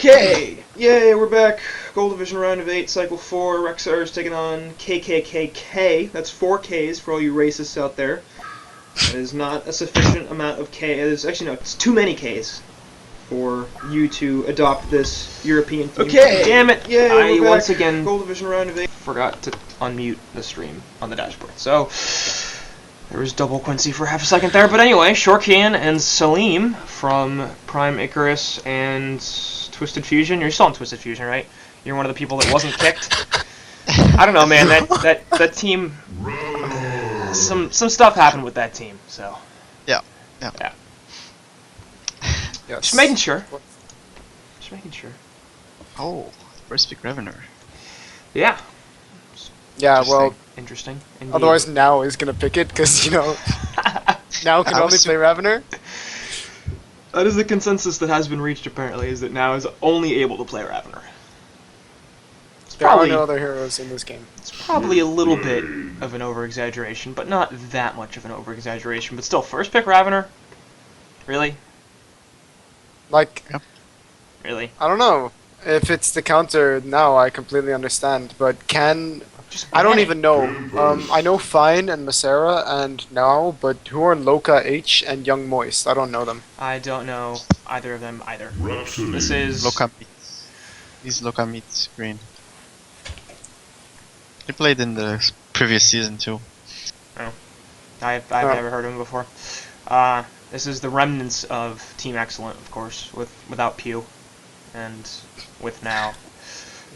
Okay, yay, we're back. Gold Division round of 8, cycle 4. REXXARS taking on Kkkk. That's 4 Ks for all you racists out there. That is not a sufficient amount of K. It is, actually, no, it's too many Ks for you to adopt this European theme. Okay, damn it! Yay, we're back. Once again Gold Division round of 8. Forgot to unmute the stream on the dashboard. So there was double Quincy for half a second there, but anyway, Shorkan and Salim from Prime Icarus and Twisted Fusion. You're still on Twisted Fusion, right? You're one of the people that wasn't kicked. I don't know, man. That team. Some stuff happened with that team, so. Yeah. Yes. Just making sure. Just making sure. Oh, first pick Revener. Yeah. Yeah, well, interesting. Indeed. Otherwise, Now is gonna pick it because Now can only play Revener. That is the consensus that has been reached. Apparently, is that Now is only able to play Ravener. There are no other heroes in this game. It's probably a little bit of an over-exaggeration, but not that much of an over-exaggeration. But still, first pick Ravener. Really? Like, really? I don't know. If it's the counter now, I completely understand. But I don't even know. I know Fine and Masera and Now, but who are Loka H and Young Moist? I don't know them. I don't know either of them either. This is Loka Meets. He's Loka Meets Green. He played in the previous season too. Oh, I've never heard of him before. This is the remnants of Team Excellent, of course, without Pew, and with Now.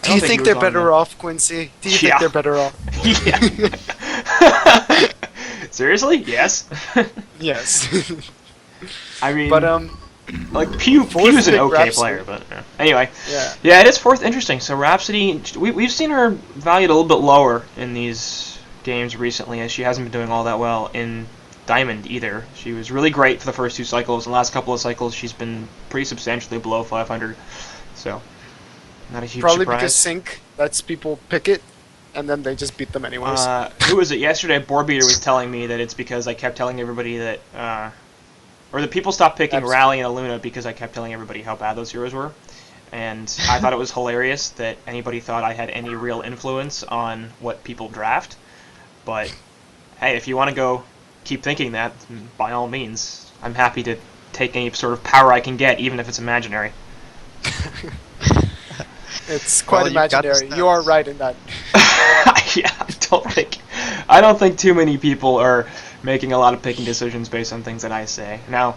Do you think they're better off, Quincy? Do you think they're better off? Yeah. Seriously? Yes. Yes. I mean, but like Pew's an okay player, but anyway. Yeah, it is fourth. Interesting. So Rhapsody, we've seen her valued a little bit lower in these games recently, as she hasn't been doing all that well in Diamond either. She was really great for the first 2 cycles. The last couple of cycles, she's been pretty substantially below 500. So not a huge probably surprise. Because Sync lets people pick it, and then they just beat them anyways. Who was it yesterday? Boardbeater was telling me that it's because I kept telling everybody that. Or that people stopped picking Rally and Aluna because I kept telling everybody how bad those heroes were. And I thought it was hilarious that anybody thought I had any real influence on what people draft. But, hey, if you want to go keep thinking that, by all means, I'm happy to take any sort of power I can get, even if it's imaginary. It's quite imaginary. You are right in that. Yeah, I don't think too many people are making a lot of picking decisions based on things that I say. Now,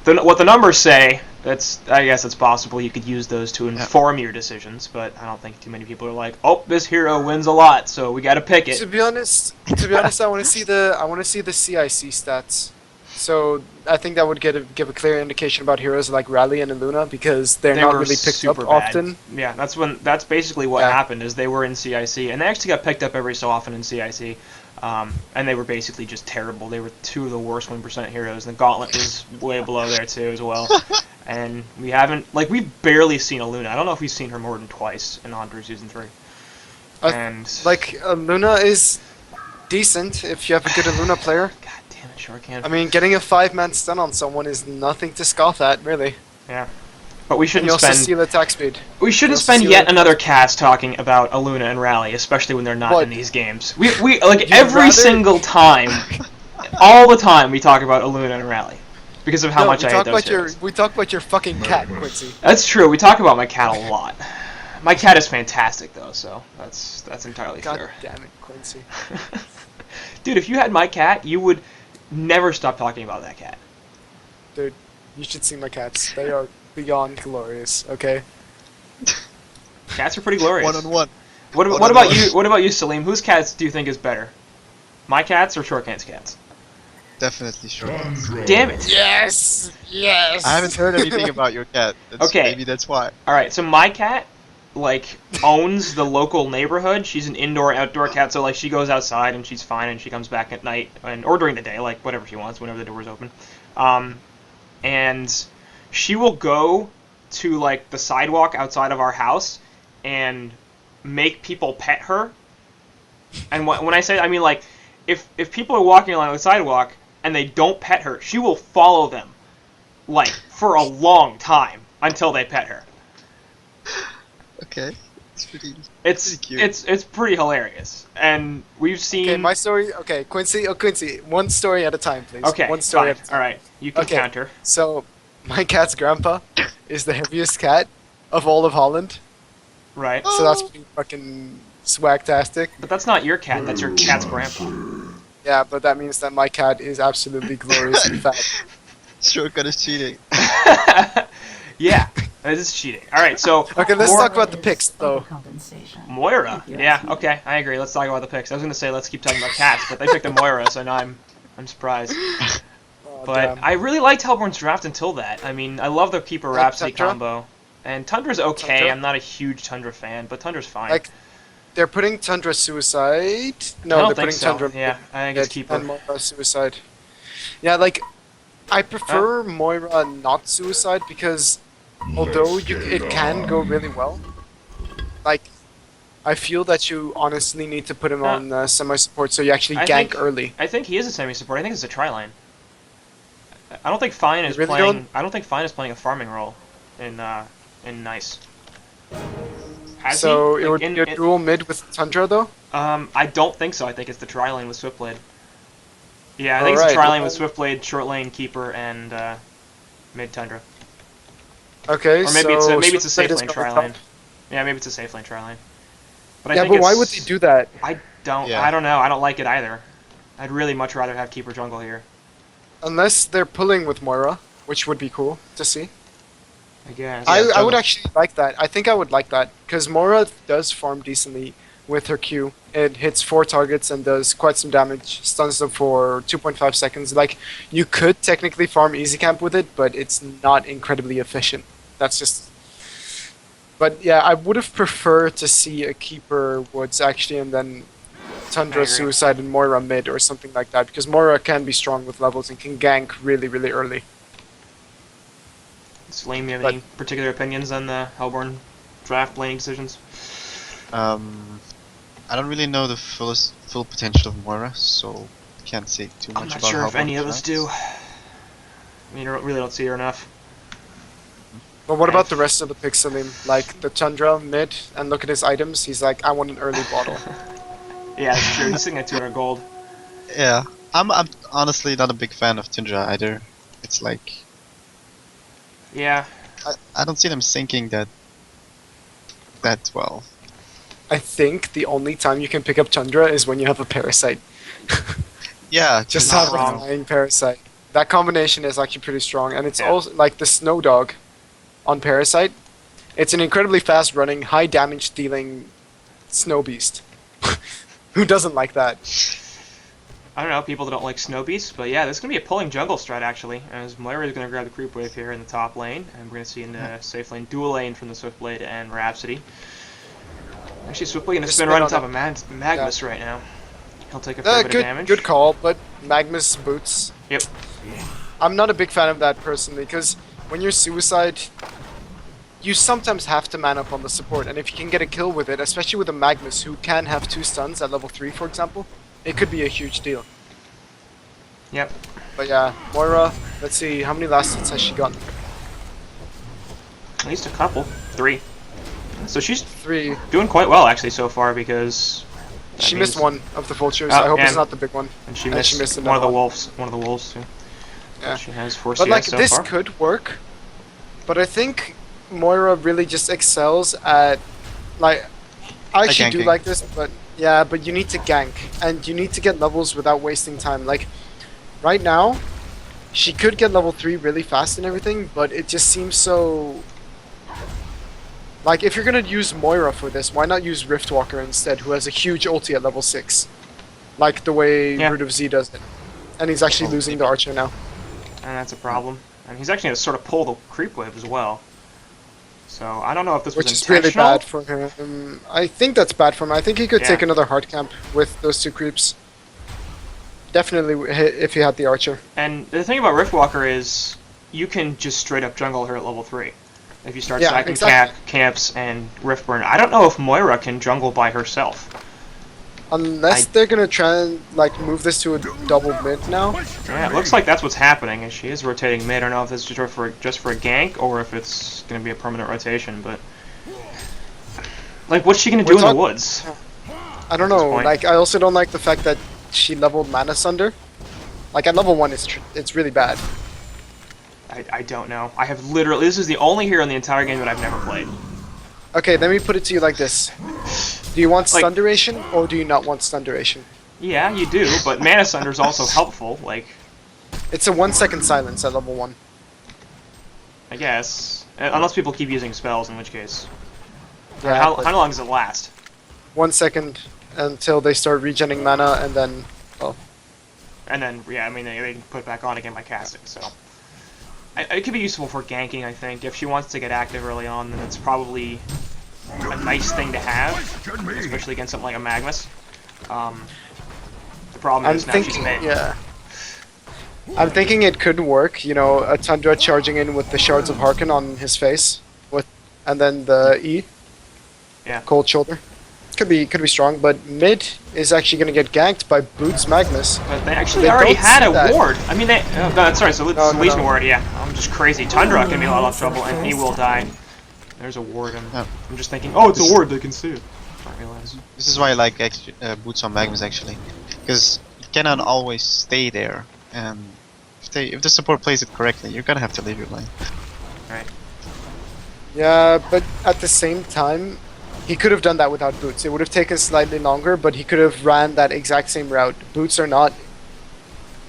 what the numbers say, I guess it's possible you could use those to inform your decisions, but I don't think too many people are like, oh, this hero wins a lot, so we got to pick it. To be honest, I want to see the CIC stats. So I think that would give a clear indication about heroes like Rally and Aluna, because they're not really picked up often. Yeah, that's basically what happened, is they were in CIC, and they actually got picked up every so often in CIC. And they were basically just terrible. They were 2 of the worst 1% heroes, and the Gauntlet was way below there too as well. And we've barely seen Aluna. I don't know if we've seen her more than twice in HoN Tour Season 3. Aluna is decent if you have a good Aluna player. God damn it, Shorkan. I mean, getting a 5-man stun on someone is nothing to scoff at, really. Yeah. But we shouldn't and you also steal attack speed. We shouldn't spend yet another cast talking about Aluna and Rally, especially when they're not in these games. We like every single time, all the time we talk about Aluna and Rally because of how much I hate those heroes. We talk about your fucking cat, Quincy. That's true. We talk about my cat a lot. My cat is fantastic though, so that's entirely fair. God damn it, Quincy. Dude, if you had my cat, you would never stop talking about that cat. Dude, you should see my cats. They are beyond glorious, okay? Cats are pretty glorious. One-on-one. What about you? What about you, Salim? Whose cats do you think is better? My cats or Shorkan's cats? Definitely Shorkan's. Damn it! Yes! Yes! I haven't heard anything about your cat. Okay. Maybe that's why. Alright, so my cat, owns the local neighborhood. She's an indoor-outdoor cat, so, she goes outside and she's fine and she comes back at night, or during the day, whatever she wants, whenever the door's open. And she will go to, the sidewalk outside of our house and make people pet her. And when I say, I mean, if people are walking along the sidewalk and they don't pet her, she will follow them, for a long time until they pet her. Okay. It's pretty. It's Pretty cute. it's pretty hilarious, and we've seen. Okay, my story. Okay, Quincy. Oh, Quincy. One story at a time, please. Okay, One story fine. at a time. All right, you can Okay. counter. So, my cat's grandpa is the heaviest cat of all of Holland. Right, So that's pretty fucking swagtastic. but that's not your cat. That's your cat's grandpa. Yeah, but that means that my cat is absolutely gloriously fat. Shortcut is cheating. Yeah, this is cheating. All right, so Okay, let's Mor- talk about the picks, though. Moira. Yeah, okay, I agree. Let's talk about the picks. I was gonna say let's keep talking about cats, but they picked a Moira, so now I'm surprised. Oh, But damn. I really liked Hellborn's draft until that. I mean, I love the Keeper Like Rhapsody Tundra? combo, and Tundra's okay. Tundra? I'm not a huge Tundra fan, but Tundra's fine. Like, they're putting Tundra Suicide. I No, don't they're think putting so. Tundra. Yeah, I think it's Mid Keeper. and Moira Suicide. Yeah, like, I prefer Moira not Suicide because although it can go really well, like, I feel that you honestly need to put him on semi-support so you actually I gank think- early. I think he is a semi-support. I think it's a tri-line. I don't think Fine is really playing. don't? I don't think Fine is playing a farming role in Nice. Has So he? it Like, would be a dual mid with Tundra though? I don't think so. I think it's the tri-lane with Swiftblade. Yeah, I think it's Alright, the tri-lane with well- Swiftblade, short lane Keeper, and mid Tundra. Okay, Or maybe it's a Swiftblade safe is lane going tri-lane. top. Yeah, maybe it's a safe lane tri-lane. But I Yeah, think but why it's- would they do that? I don't. Yeah. I don't know. I don't like it either. I'd really much rather have Keeper jungle here. Unless they're pulling with Moira, which would be cool to see. I guess. I would jungle. actually like that. I think I would like that because Moira does farm decently with her Q. It hits 4 targets and does quite some damage. Stuns them for 2.5 seconds. Like, you could technically farm easy camp with it, but it's not incredibly efficient. That's just. But yeah, I would have preferred to see a Keeper Woods actually, and then I Tundra agree. Suicide and Moira mid or something like that, because Moira can be strong with levels and can gank really, really early. Slim, you have But- any particular opinions on the Hellborn draft laning decisions? I don't really know the full potential of Moira, so can't say too much I'm not about sure how if any well of us it do. tracks. I mean, I really don't see her enough. But what about the rest of the picks, Salim? Like the Tundra mid, and look at his items. He's like, I want an early bottle. Yeah, that's true. He's sitting at 200 gold. Yeah, I'm honestly not a big fan of Tundra either. It's like Yeah. I don't see them sinking that well. I think the only time you can pick up Tundra is when you have a Parasite. Yeah, Just Not have wrong. a flying Parasite. That combination is actually pretty strong, and it's Yeah. also like the Snow Dog on Parasite. It's an incredibly fast running, high damage dealing Snow Beast. Who doesn't like that? I don't know, people that don't like Snow Beasts, but yeah, this is going to be a pulling jungle strat actually, as Moira is going to grab the creep wave here in the top lane, and we're going to see in the safe lane dual lane from the Swiftblade and Rhapsody. Actually, Swiftblade going to Just spin spin right on on top it. of Magnus right now. He'll take a fair bit of damage. Good call, but Magnus boots. Yep. I'm not a big fan of that personally, because when you're Suicide, you sometimes have to man up on the support, and if you can get a kill with it, especially with a Magnus who can have 2 stuns at level 3, for example, it could be a huge deal. Yep. But yeah, Moira, let's see, how many last hits has she gotten? At least a couple. 3. So she's 3. doing quite well actually so far because that She missed means- one of the vultures. Oh, I hope and- it's not the big one. and she and missed, she missed one of the another one. wolves. One of the wolves too. Yeah. She has 4 But CS like, so this far. could work, but I think Moira really just excels at, like, I actually do ganking. like this, but yeah, but you need to gank, and you need to get levels without wasting time. Like, right now, she could get level 3 really fast and everything, but it just seems so... Like, if you're gonna use Moira for this, why not use Riftwalker instead, who has a huge ulti at level 6? Like the way Yeah. Root of Z does it. And he's actually losing the Archer now. And that's a problem. And he's actually going to sort of pull the creep wave as well. So I don't know if this Which was is really intentional. bad for him. I think that's bad for him. I think he could Yeah. take another hard camp with those 2 creeps. Definitely if he had the Archer. And the thing about Riftwalker is you can just straight up jungle her at level 3. If you start Yeah, stacking exactly. camps and Riftburn. I don't know if Moira can jungle by herself. Unless they're gonna try and like move this to a double mid now. Yeah, it looks like that's what's happening. Is she is rotating mid. I don't know if it's just for a gank or if it's going to be a permanent rotation, but Like, what's she gonna do in the talk- woods? I don't At this know. point. Like, I also don't like the fact that she leveled Mana Sunder. Like, at level 1, it's really bad. I don't know. I have literally... This is the only hero in the entire game that I've never played. Okay, let me put it to you like this. Do you want Like- stun duration, or do you not want stun duration? Yeah, you do, but Mana Sunder is also helpful, like, It's a 1-second silence at level 1. I guess. Unless people keep using spells, in which case. Yeah, how but long does it last? 1 second until they start regenerating mana, and then... And then, yeah, I mean, they can put it back on again by casting, so... it could be useful for ganking, I think. If she wants to get active early on, then it's probably a nice thing to have, especially against something like a Magnus. The problem I'm is now she's thinking, mid. yeah. I'm thinking it could work, you know, a Tundra charging in with the Shards of Harken on his face, and then the E. Yeah. Cold Shoulder. Could be strong, but mid is actually going to get ganked by Boots Magnus. But they actually They already don't had see a that. ward. I mean, they... Oh, God, sorry, so it's No, the no, Legion no. ward, yeah. I'm just crazy. Tundra can be in a lot of trouble, and he will die. There's a ward, and Yeah. I'm just thinking, oh, it's a ward, they can see it. I realize. This is why I like boots on Magnus actually, because you cannot always stay there, and if the support plays it correctly, you're gonna have to leave your lane. Right. Yeah, but at the same time, he could have done that without Boots. It would have taken slightly longer, but he could have ran that exact same route. Boots or not,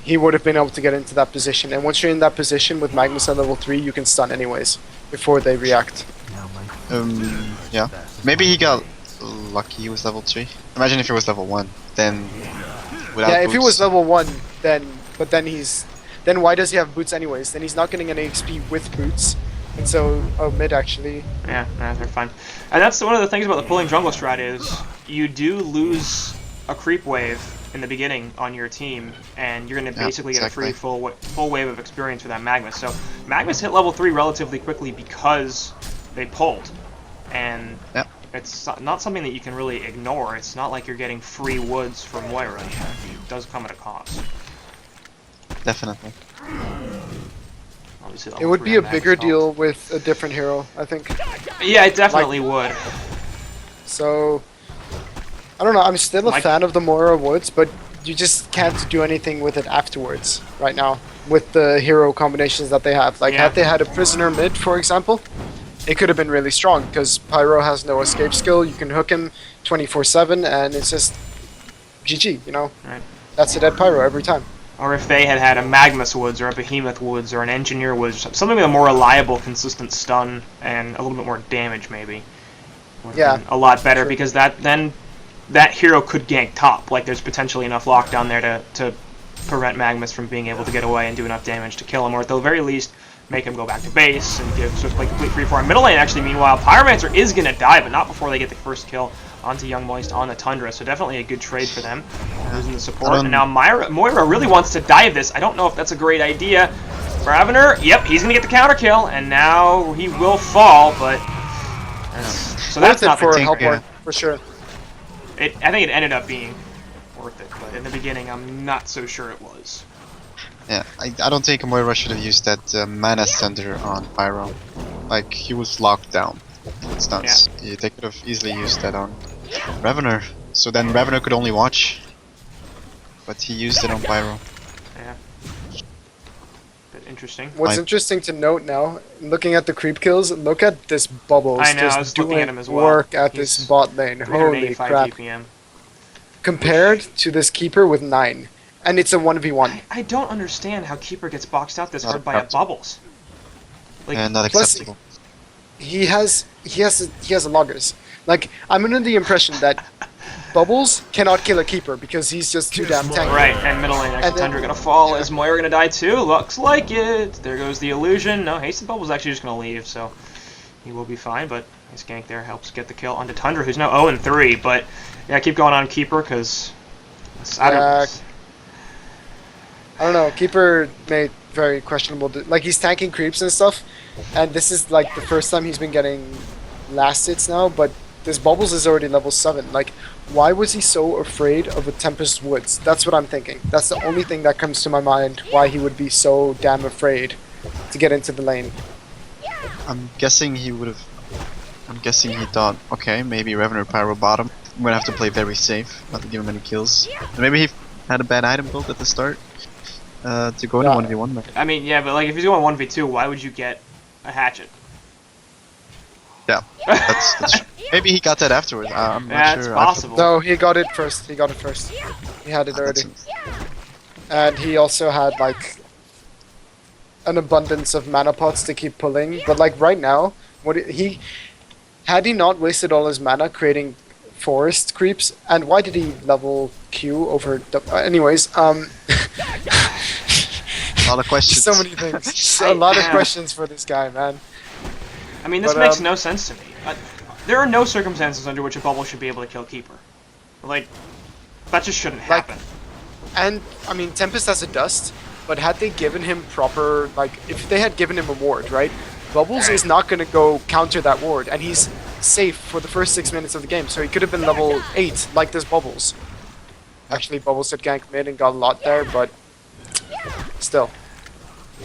he would have been able to get into that position. And once you're in that position with Magnus at level 3, you can stun anyways, before they react. Yeah. Maybe he got lucky he was level 3. Imagine if he was level 1, then without Yeah, if he boots- was level 1, then why does he have Boots anyways? Then he's not getting any XP with Boots. And so, mid actually. Yeah, nah, they're fine. And that's one of the things about the pulling jungle strat is you do lose a creep wave in the beginning on your team, and you're going to Yeah, basically exactly. get a free full wave of experience for that Magnus. So Magnus hit level 3 relatively quickly because they pulled, and Yeah. it's not something that you can really ignore. It's not like you're getting free woods from Moira. It does come at a cost. Definitely. Obviously, It level would 3 be a on Magnus bigger helps. deal with a different hero, I think. Yeah, it definitely would. So, I don't know, I'm still a Like- fan of the Moira Woods, but you just can't do anything with it afterwards, right now, with the hero combinations that they have. Like, Yeah. had they had a Prisoner mid, for example, it could have been really strong, because Pyro has no escape skill, you can hook him 24/7, and it's just GG, you know? Right. That's it at Pyro every time. Or if they had had a Magnus Woods or a Behemoth Woods or an Engineer Woods, something with a more reliable, consistent stun and a little bit more damage, maybe. Would have Yeah. been a lot better Sure. because then that hero could gank top. Like there's potentially enough lockdown there to prevent Magnus from being able to get away and do enough damage to kill him, or at the very least make him go back to base and give Swiftblade complete free for him. Middle lane actually, meanwhile, Pyromancer is gonna die, but not before they get the first kill onto Young Moist on the Tundra. So definitely a good trade for them, losing the support. And now Moira really wants to dive this. I don't know if that's a great idea. Ravener, yep, he's gonna get the counter kill, and now he will fall, but so that's Worth it not for a the help yeah. ward, for sure. I think it ended up being worth it, but in the beginning, I'm not so sure it was. Yeah, I don't think Moira should have used that Mana Thunder on Pyro. Like, he was locked down. Stuns. Yeah, they could have easily used that on Ravener. So then Ravener could only watch. But he used it on Pyro. Yeah. Bit interesting. What's Like- interesting to note now, looking at the creep kills, look at this Bubbles I know, I was just looking doing at him as well. work at He's this bot lane. Holy 385 crap. GPM. Compared to this Keeper with 9. And it's a 1v1. I don't understand how Keeper gets boxed out this Not hard by a acceptable. Bubbles. Like, And not plus- acceptable. He has a loggers. Like, I'm under the impression that Bubbles cannot kill a Keeper because he's just too damn tanky. right, and middle lane actually And then- Tundra gonna fall. Is Moira gonna die too? Looks like it. There goes the illusion. No, Hasted Bubble's actually just gonna leave, so he will be fine, but his gank there helps get the kill onto Tundra, who's now 0-3, but yeah, keep going on Keeper, because I don't know, Keeper made very questionable. Like, he's tanking creeps and stuff, and this is like the first time he's been getting last hits now, but this Bubbles is already level 7. Like, why was he so afraid of a Tempest Woods? That's what I'm thinking. That's the only thing that comes to my mind, why he would be so damn afraid to get into the lane. I'm guessing he would have I'm guessing he thought, okay, maybe Revenant or Pyro bottom. I'm gonna have to play very safe, not to give him any kills. And maybe he had a bad item build at the start to go into 1v1 mode. I mean, yeah, but like if he's going 1v2, why would you get a hatchet? Yeah, that's maybe he got that afterwards. I'm not sure. It's possible. No, he got it first. He got it first. He had it already. And he also had like an abundance of mana pots to keep pulling. But like right now, had he not wasted all his mana creating forest creeps, and why did he level Q over? Anyways, A lot of questions. so many things. A lot of questions for this guy, man. I mean, this But, makes no sense to me. There are no circumstances under which a bubble should be able to kill Keeper. Like, that just shouldn't happen. And I mean, Tempest has a dust, but had they given him proper, like, if they had given him a ward, right? Bubbles is not going to go counter that ward, and he's safe for the first 6 minutes of the game, so he could have been level 8, like this Bubbles. Actually, Bubbles did gank mid and got a lot there, but still.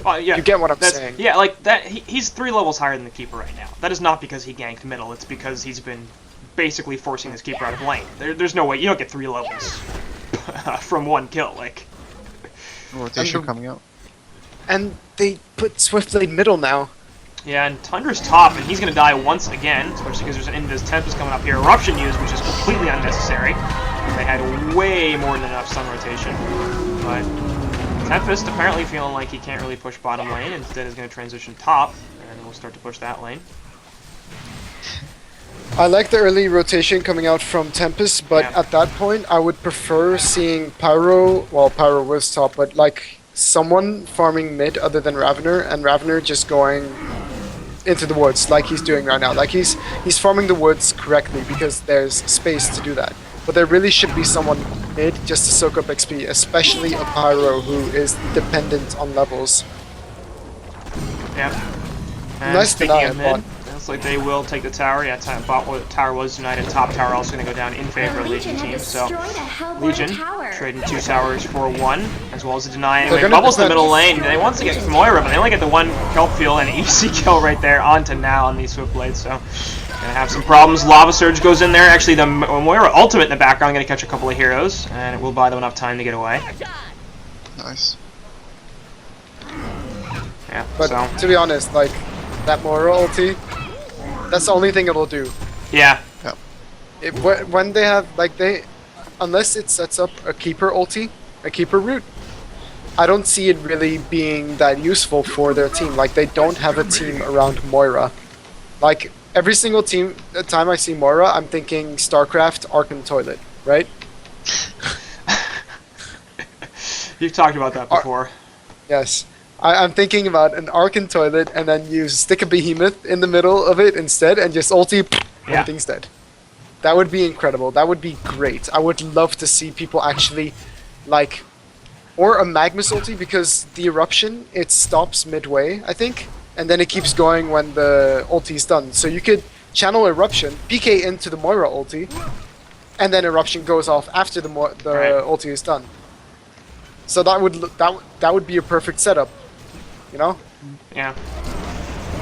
Yeah, You get what I'm saying. Yeah, like that. He's 3 levels higher than the Keeper right now. That is not because he ganked middle. It's because he's been basically forcing his Keeper out of lane. There's no way you don't get 3 levels from 1 kill. Like, Rotation coming out. And they put Swiftblade middle now. yeah, and Tundra's top, and he's gonna die once again, especially because there's an Indus Tempest coming up here. Eruption used, which is completely unnecessary. They had way more than enough stun rotation, but Tempest apparently feeling like he can't really push bottom lane, instead is going to transition top, and we'll start to push that lane. I like the early rotation coming out from Tempest, but Yeah. at that point, I would prefer seeing Pyro. Well, Pyro was top, but like someone farming mid other than Ravener, and Ravener just going into the woods like he's doing right now. Like he's farming the woods correctly because there's space to do that. But there really should be someone mid just to soak up XP, especially a Pyro who is dependent on levels. Yep. And Nice speaking deny, of mid, bot. looks like they will take the tower. Yeah, tower was united. Top tower also going to go down in favor of Legion team. So Legion trading 2 towers for 1, as well as a deny. Anyway, gonna Bubbles in the defend. middle lane. They want to get Moira, but they only get the 1 kelp field and easy kill right there onto now on these Swiftblades. So gonna have some problems. Lava Surge goes in there. Actually, the Moira ultimate in the background going to catch a couple of heroes, and it will buy them enough time to get away. Nice. Yeah. But So to be honest, like that Moira ulti, that's the only thing it'll do. yeah. When they have unless it sets up a keeper ulti, a keeper route, I don't see it really being that useful for their team. Like they don't have a team around Moira. Like every single time I see Moira, I'm thinking StarCraft, Ark and Toilet, right? You've talked about that before. Yes. I'm thinking about an Ark and Toilet and then you stick a behemoth in the middle of it instead and just ulti, Yeah. everything's dead. That would be incredible. That would be great. I would love to see people actually, like, or a Magnus ulti because the eruption, it stops midway, I think, and then it keeps going when the ulti is done. So you could channel eruption, PK into the Moira ulti, and then eruption goes off after the Right. ulti is done. So that would be a perfect setup, you know? Yeah.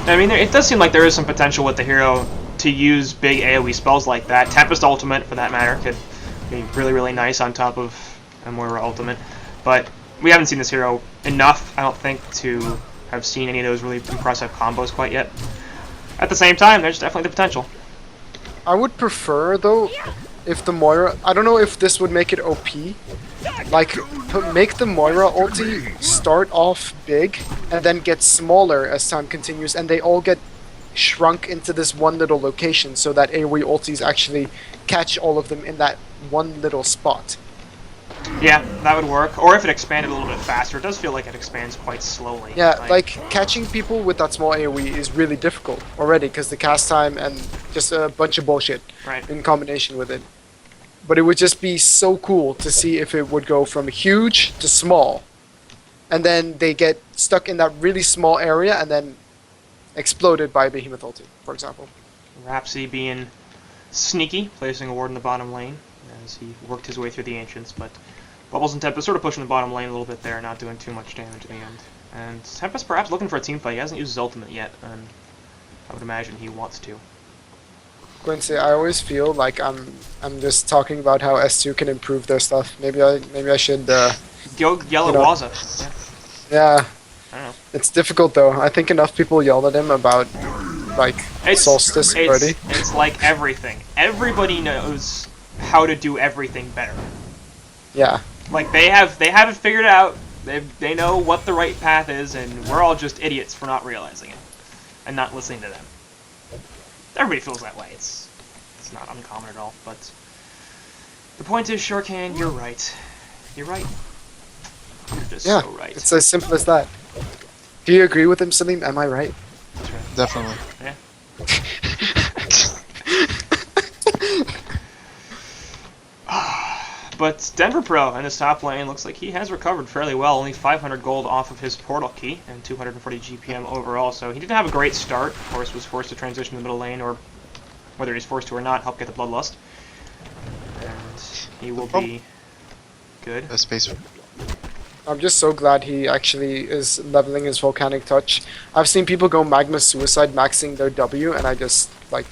I mean, it does seem like there is some potential with the hero to use big AoE spells like that. Tempest Ultimate, for that matter, could be really, really nice on top of a Moira Ultimate. But we haven't seen this hero enough, I don't think, to have seen any of those really impressive combos quite yet. At the same time, there's definitely the potential. I would prefer, though, if the Moira... I don't know if this would make it OP. Like, make the Moira ulti start off big, and then get smaller as time continues, and they all get shrunk into this one little location, so that AoE ultis actually catch all of them in that one little spot. Yeah, that would work. Or if it expanded a little bit faster. It does feel like it expands quite slowly. Yeah, like catching people with that small AoE is really difficult already, because the cast time and just a bunch of bullshit Right. in combination with it. But it would just be so cool to see if it would go from huge to small. And then they get stuck in that really small area and then exploded by a Behemoth ulti, for example. Rhapsody being sneaky, placing a ward in the bottom lane as he worked his way through the Ancients, but Bubbles and Tempest sort of pushing the bottom lane a little bit there, not doing too much damage in the end. And Tempest perhaps looking for a team fight. He hasn't used his ultimate yet, and I would imagine he wants to. Quincy, I always feel like I'm just talking about how S2 can improve their stuff. Maybe I should. Go yell at You know. Waza. Yeah, Yeah, I don't know. it's difficult though. I think enough people yelled at him about like Solstice already. It's like everything. Everybody knows how to do everything better. Yeah. Like they have it figured out. They know what the right path is, and we're all just idiots for not realizing it and not listening to them. Everybody feels that way. It's not uncommon at all. But the point is, Shortcan, you're right. You're right. You're just Yeah, so right. it's as simple as that. Do you agree with him, Salim? Am I right? That's right. Definitely. Yeah. But Denver Pro in this top lane looks like he has recovered fairly well. Only 500 gold off of his portal key and 240 GPM overall. So he didn't have a great start. Of course, was forced to transition to the middle lane, or whether he's forced to or not, help get the Bloodlust. And he will be good. Space. I'm just so glad he actually is leveling his volcanic touch. I've seen people go magma suicide maxing their W, and I just like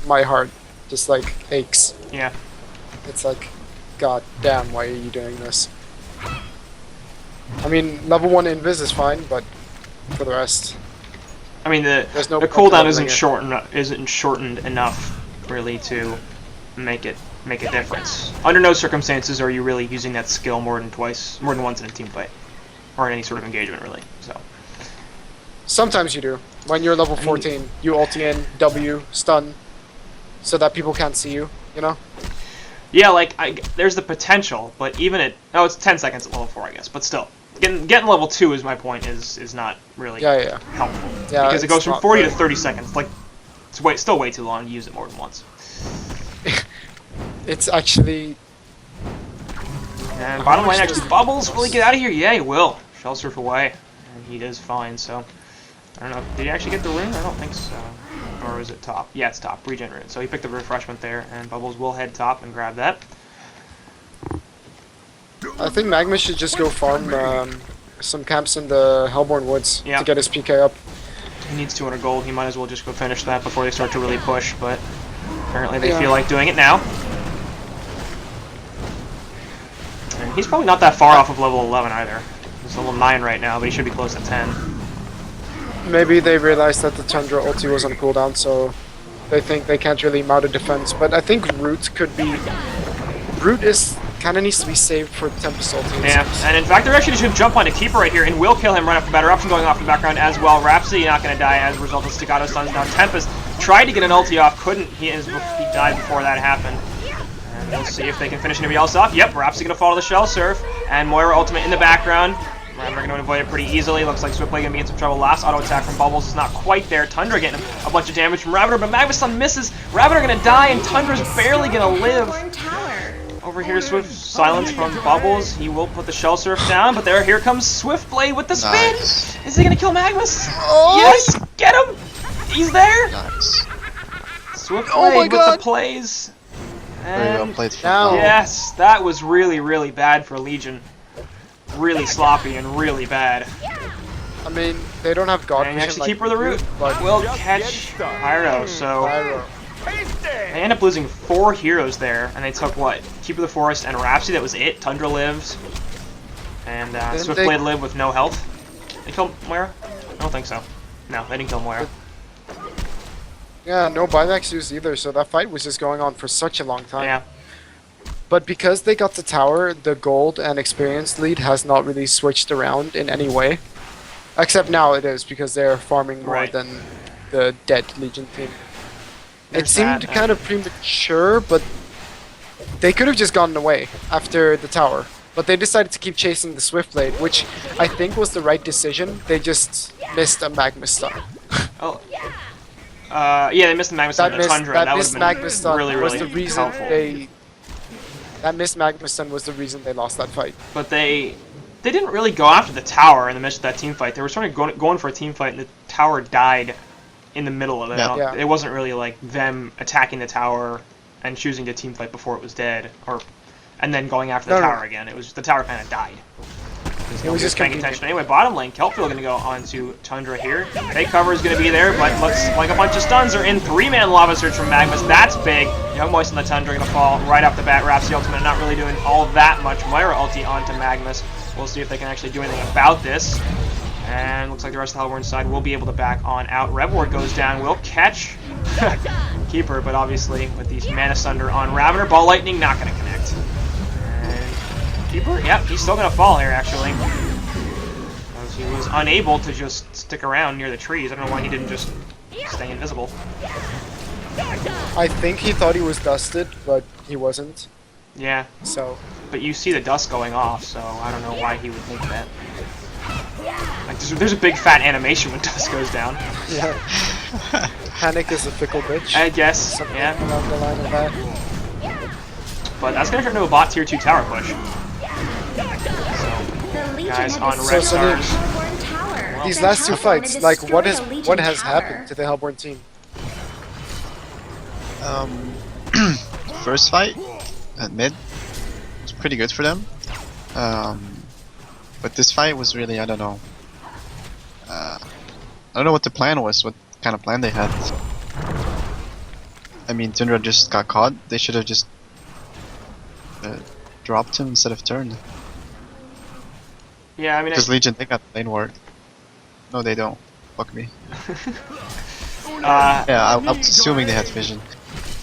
my heart just like aches. Yeah. It's like, god damn, why are you doing this? I mean, level 1 invis is fine, but for the rest, I mean, the there's no the point cooldown leveling it. isn't shortened enough really to make a difference. Under no circumstances are you really using that skill more than once in a team fight, or in any sort of engagement really. So Sometimes you do. When you're level 14, you ulti in, W, stun, so that people can't see you, you know? yeah, like there's the potential, but even at it's 10 seconds at level 4, I guess, but still. Getting level 2 is my point is not really Yeah. helpful. Yeah, because it goes it's from not 40 to very- 30 seconds. Like it's still way too long to use it more than once. It's actually... And bottom lane actually, Bubbles, will he get out of here? Yeah, he will. Shell surf away. And he is fine, so... I don't know, did he actually get the rune? I don't think so. Or is it top? Yeah, it's top, regen rune. So he picked up a refreshment there, and Bubbles will head top and grab that. I think Magma should just go farm some camps in the Hellborn Woods Yeah. to get his PK up. He needs 200 gold, he might as well just go finish that before they start to really push, but... Apparently they Yeah. feel like doing it now. And he's probably not that far off of level 11 either. He's level 9 right now, but he should be close to 10. Maybe they realized that the Tundra ulti was on cooldown, so they think they can't really mount a defense. But I think Root could be... Root is kind of needs to be saved for Tempest ulti. Yeah, and in fact they're actually just going to jump on a Keeper right here and will kill him right off the bat. Eruption going off in the background as well. Rhapsody not going to die as a result of Staccato stuns. Now Tempest tried to get an ulti off, couldn't. He died before that happened. And we'll see if they can finish anybody else off. Yep, Rhapsody going to follow the Shell Surf. And Moira ultimate in the background. We're going to avoid it pretty easily. Looks like Swiftblade going to be in some trouble. Last auto attack from Bubbles is not quite there. Tundra getting a bunch of damage from Ravender, but Magmason misses. Ravender going to die, and Tundra's barely going to live. Over here, Swift silence from Bubbles. He will put the Shell Surf down, but here comes Swiftblade with the spin. Nice. Is he going to kill Magmas? Oh! Yes! Get him! He's there! Nice. Swiftblade Oh my with God. the plays. Very well And played from now- Paul. yes, that was really, really bad for Legion. Really sloppy and really bad. I mean, they don't have God And vision actually like Keeper of the we do, Root but will catch Pyro, so Pyro. they end up losing 4 heroes there, and they took what? Keeper of the Forest and Rhapsody, that was it. Tundra lives. And Didn't Swiftblade they- lived with no health. They killed Moira? I don't think so. No, they didn't kill Moira. Yeah, no buybacks used either, so that fight was just going on for such a long time. Yeah. But because they got the tower, the gold and experience lead has not really switched around in any way. Except now it is, because they're farming more Right. than the dead Legion team. It There's seemed that, kind of premature, but they could have just gotten away after the tower. But they decided to keep chasing the Swiftblade, which I think was the right decision. They just missed a Magma stun. Oh. Yeah, they missed the Magma Stun That and the missed, Tundra. that That would missed have Magma been stun really, was really the reason helpful. that missed Magma stun was the reason they lost that fight. But they didn't really go after the tower in the midst of that team fight. They were sort of going for a team fight, and the tower died in the middle of it. Yeah. Yeah. It wasn't really like them attacking the tower and choosing to team fight before it was dead, and then going after the No, no. tower again. It was the tower kind of died. Because It was just just paying convenient. attention. Anyway, bottom lane, Kelpfield going to go onto Tundra here. Fake cover is going to be there, but looks like a bunch of stuns are in. 3-man Lava Surge from Magnus. That's big. Young Moist on the Tundra going to fall right off the bat. Rhapsody ultimate not really doing all that much. Moira ulti onto Magnus. We'll see if they can actually do anything about this. And looks like the rest of the Hellborn side will be able to back on out. Revward goes down. Will catch Keeper, but obviously with these Mana Sunder on Ravener, Ball Lightning not going to connect. And Keeper, yep, he's still going to fall here actually. Because he was unable to just stick around near the trees. I don't know why he didn't just stay invisible. I think he thought he was dusted, but he wasn't. Yeah, So but you see the dust going off, so I don't know why he would think that. Like, there's a big fat animation when dust goes down. yeah, Panic is a fickle bitch. I guess, Something yeah. along the line of that. But that's going to turn into a bot tier 2 tower push. So, guys on REXXARS. These last two fights, like what has happened to the Hellborn team? First fight at mid was pretty good for them. But this fight was really, I don't know. I don't know what the plan was, what kind of plan they had. I mean, Tundra just got caught. They should have just dropped him instead of turned. Yeah, I mean, Because Legion, they got lane ward. No, they don't. Fuck me. Yeah, I was assuming they had vision.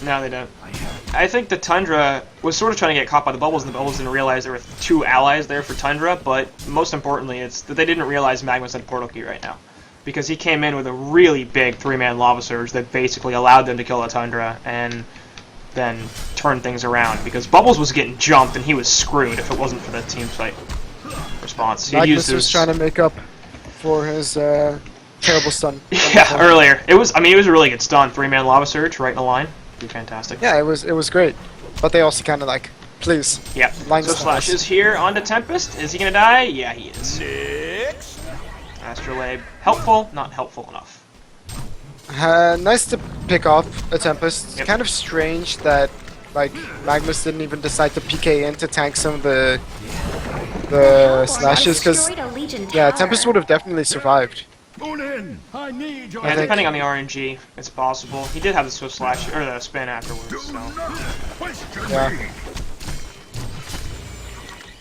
no, they don't. I think the Tundra was sort of trying to get caught by the bubbles, and the bubbles didn't realize there were 2 allies there for Tundra, but most importantly, it's that they didn't realize Magnus had Portal Key right now. Because he came in with a really big 3-man Lava Surge that basically allowed them to kill the Tundra, and then turn things around. Because Bubbles was getting jumped, and he was screwed if it wasn't for the team fight response. He Magnus was trying to make up for his terrible stun. Yeah, earlier. It was a really good stun. 3-man Lava Surge right in a line. Be fantastic. Yeah, it was great, but they also kind of like, please. Yep. Line So stuns. Slash is here onto Tempest. Is he gonna die? Yeah, he is. Astrolabe. Helpful, not helpful enough. Nice to pick off a Tempest. Yep. Kind of strange that like Magnus didn't even decide to PK in to tank some of the slashes, because yeah, Tempest would have definitely survived. Yeah, think- depending on the RNG, it's possible. He did have the Swift Slash, or the spin afterwards, so. Yeah,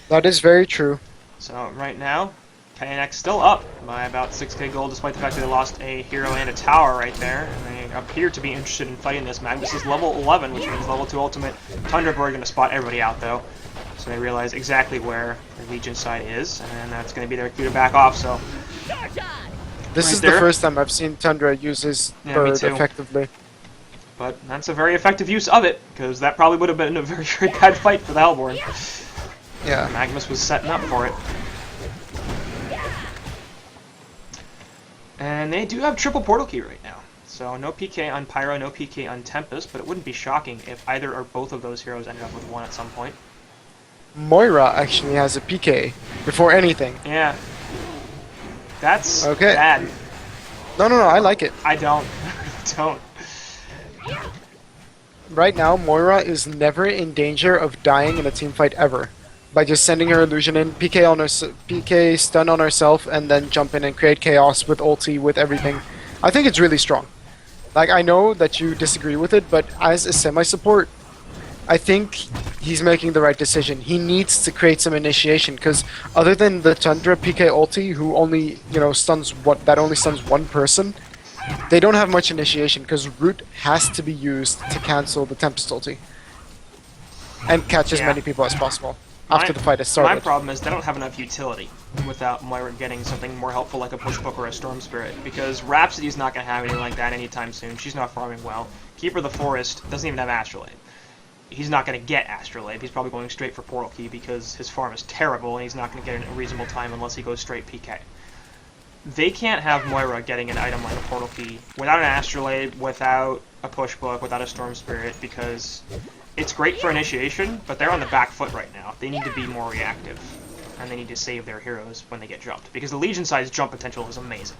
that is very true. So, right now, KNX still up by about 6k gold, despite the fact that they lost a hero and a tower right there. And they appear to be interested in fighting this. Magnus is level 11, which means level 2 ultimate. Thunderbird going to spot everybody out, though. So they realize exactly where the Legion side is, and that's going to be their cue to back off, so. This Right is there. the first time I've seen Tundra use his Yeah, me bird too. effectively. But that's a very effective use of it, because that probably would have been a very, very bad fight for the Hellborn. Yeah. Magnus was setting up for it. And they do have triple portal key right now. So no PK on Pyro, no PK on Tempest, but it wouldn't be shocking if either or both of those heroes ended up with one at some point. Moira actually has a PK before anything. Yeah. That's Okay. bad. No, I like it. I don't. don't. Right now, Moira is never in danger of dying in a team fight ever. By just sending her illusion in, PK on her, PK stun on herself, and then jump in and create chaos with ulti, with everything. I think it's really strong. Like, I know that you disagree with it, but as a semi-support, I think he's making the right decision. He needs to create some initiation, because other than the Tundra PK ulti, who only, stuns only stuns one person, they don't have much initiation, because Root has to be used to cancel the Tempest ulti. And catch as Yeah. many people as possible after the fight has started. My problem is they don't have enough utility without Moira getting something more helpful like a Push Book or a Storm Spirit, because Rhapsody's not going to have anything like that anytime soon. She's not farming well. Keeper of the Forest doesn't even have Astrolabe. He's not going to get Astrolabe. He's probably going straight for Portal Key because his farm is terrible and he's not going to get it in a reasonable time unless he goes straight PK. They can't have Moira getting an item like a Portal Key without an Astrolabe, without a Push Book, without a Storm Spirit, because it's great for initiation, but they're on the back foot right now. They need to be more reactive, and they need to save their heroes when they get jumped, because the Legion side's jump potential is amazing.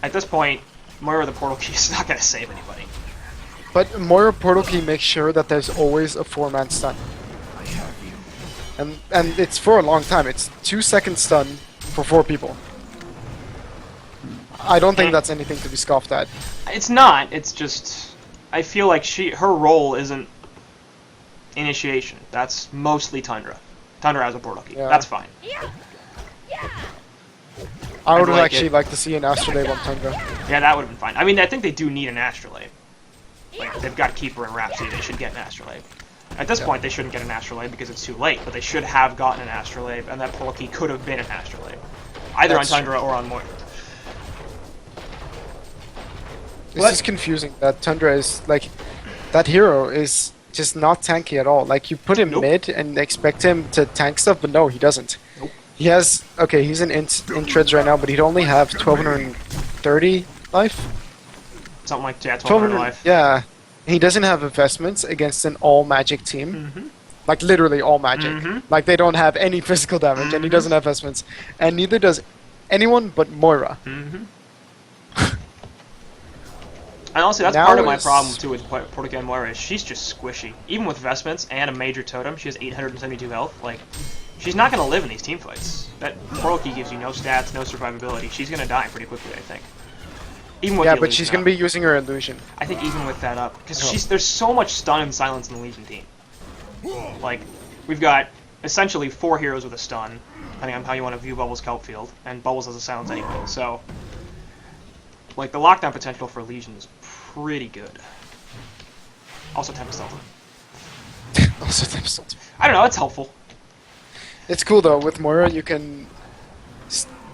At this point, Moira the Portal Key is not going to save anybody. But Moira Portal Key makes sure that there's always a 4-man stun. and it's for a long time. It's 2 second stun for 4 people. I don't think that's anything to be scoffed at. It's not. It's just I feel like her role isn't initiation. That's mostly Tundra. Tundra has a Bordoki. Yeah. That's fine. I would have like actually it. liked to see an Astrolabe on Tundra. Yeah, that would have been fine. I mean, I think they do need an Astrolabe. Like, they've got Keeper and Rhapsody. They should get an Astrolabe. At this point, they shouldn't get an Astrolabe because it's too late, but they should have gotten an Astrolabe, and that Porky could have been an Astrolabe. Either That's on Tundra or on Moira. This is confusing. That Tundra is like, that hero is just not tanky at all. Like you put him Nope. mid and expect him to tank stuff, but no, he doesn't. Nope. He has he's in treads right now, but he'd only have 1230 life. Something like, yeah, 1200 life. Yeah, he doesn't have investments against an all magic team. Mm-hmm. Like literally all magic. Mhm. Like they don't have any physical damage, and he doesn't have investments, and neither does anyone but Moira. Mm-hmm. And honestly, that's Now part of my is- problem too with Portica and Moira is she's just squishy. Even with vestments and a major totem, she has 872 health. Like, she's not going to live in these team fights. That Porky gives you no stats, no survivability. She's going to die pretty quickly, I think. Even with Yeah, the but illusion she's gonna up. be using her illusion. I think even with that up, because Oh. there's so much stun and silence in the Legion team. Like, we've got essentially 4 heroes with a stun, depending on how you want to view Bubbles' kelp field, and Bubbles has a silence anyway. So, like, the lockdown potential for Legion is pretty good. Also, Tempest Ultimate. Also, Tempest Ultimate. I don't know, it's helpful. It's cool though. With Moira, you can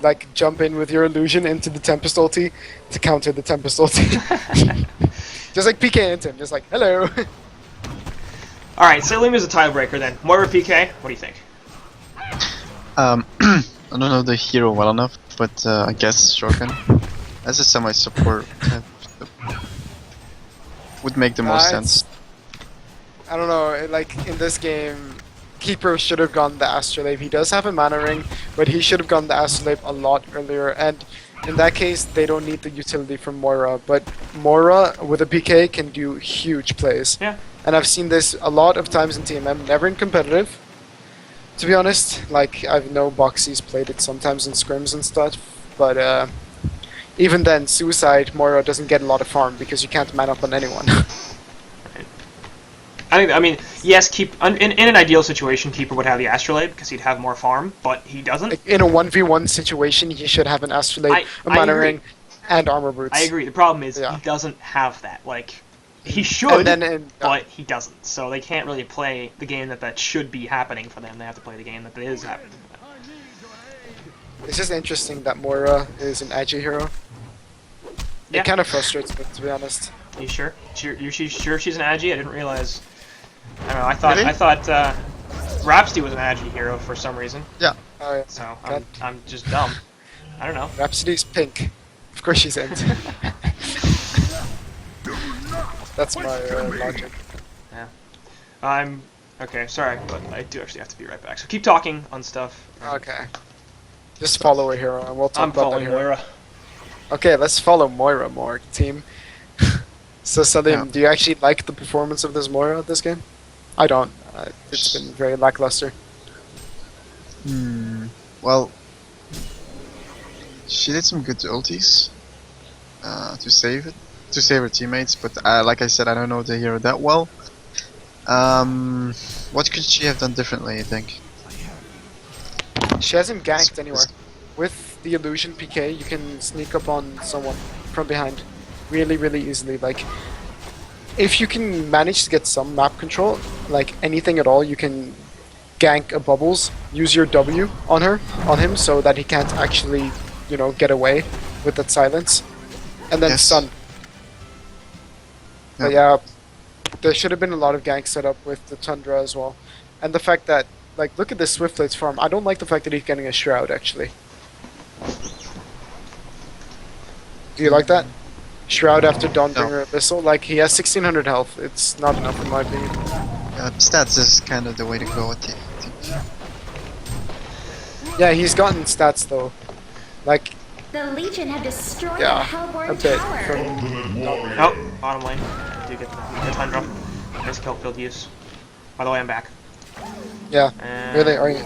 like jump in with your illusion into the Tempest ulti to counter the Tempest ulti. Just like PK into him, just like hello. Alright, so Lima's a tiebreaker then. Moira PK, what do you think? I don't know the hero well enough, but I guess Shotgun as a semi-support type would make the most sense. I don't know. Like in this game, Keeper should have gone the Astrolabe. He does have a mana ring, but he should have gone the Astrolabe a lot earlier. And in that case, they don't need the utility from Moira. But Moira with a PK can do huge plays. Yeah. And I've seen this a lot of times in TMM, never in competitive. To be honest, like I know Boxy's played it sometimes in scrims and stuff, but even then, Suicide Moira doesn't get a lot of farm because you can't man up on anyone. I mean, yes, in an ideal situation, Keeper would have the Astrolabe because he'd have more farm, but he doesn't. Like, in a 1v1 situation, he should have an Astrolabe, a mana agree. ring, and armor boots. I agree. The problem is Yeah. he doesn't have that. Like, he should, And then, but he doesn't. So they can't really play the game that should be happening for them. They have to play the game that is happening for them. it's just interesting that Moira is an agi hero. Yeah. It kind of frustrates me, to be honest. You sure? She's sure she's an Agi? I didn't realize. I don't know. I thought Rhapsody was an Agi hero for some reason. Oh, yeah. So God. I'm just dumb. I don't know. Rhapsody's pink. Of course she's int. That's my logic. Yeah. I'm okay. Sorry, but I do actually have to be right back. So keep talking on stuff. Okay. Just follow a hero and we'll talk I'm about that following hero. Moira. Okay, let's follow Moira more, team. So Salim, Yeah. do you actually like the performance of this Moira this game? I don't. It's been very lackluster. Well, she did some good ultis to save her teammates, but like I said, I don't know the hero that well. What could she have done differently, you think? She hasn't ganked anywhere. With the illusion PK, you can sneak up on someone from behind really, really easily. Like, if you can manage to get some map control, like anything at all, you can gank a Bubbles, use your W on him, so that he can't actually, get away with that silence, and then Yes. stun. But yeah, there should have been a lot of gank set up with the Tundra as well, and the fact that, like, look at this Swiftblade's farm. I don't like the fact that he's getting a Shroud actually. Do you like that? Shroud after Dawnbringer Abyssal? Like, he has 1600 health. It's not enough in my opinion. Stats is kind of the way to go, I think. Yeah, he's gotten stats though. Like, The Legion have destroyed yeah, the Hellborn a bit. Tower. From, Oh, bottom lane. I do get the Tundra. Nice kelp field use. By the way, I'm back. Yeah. And Really, are you?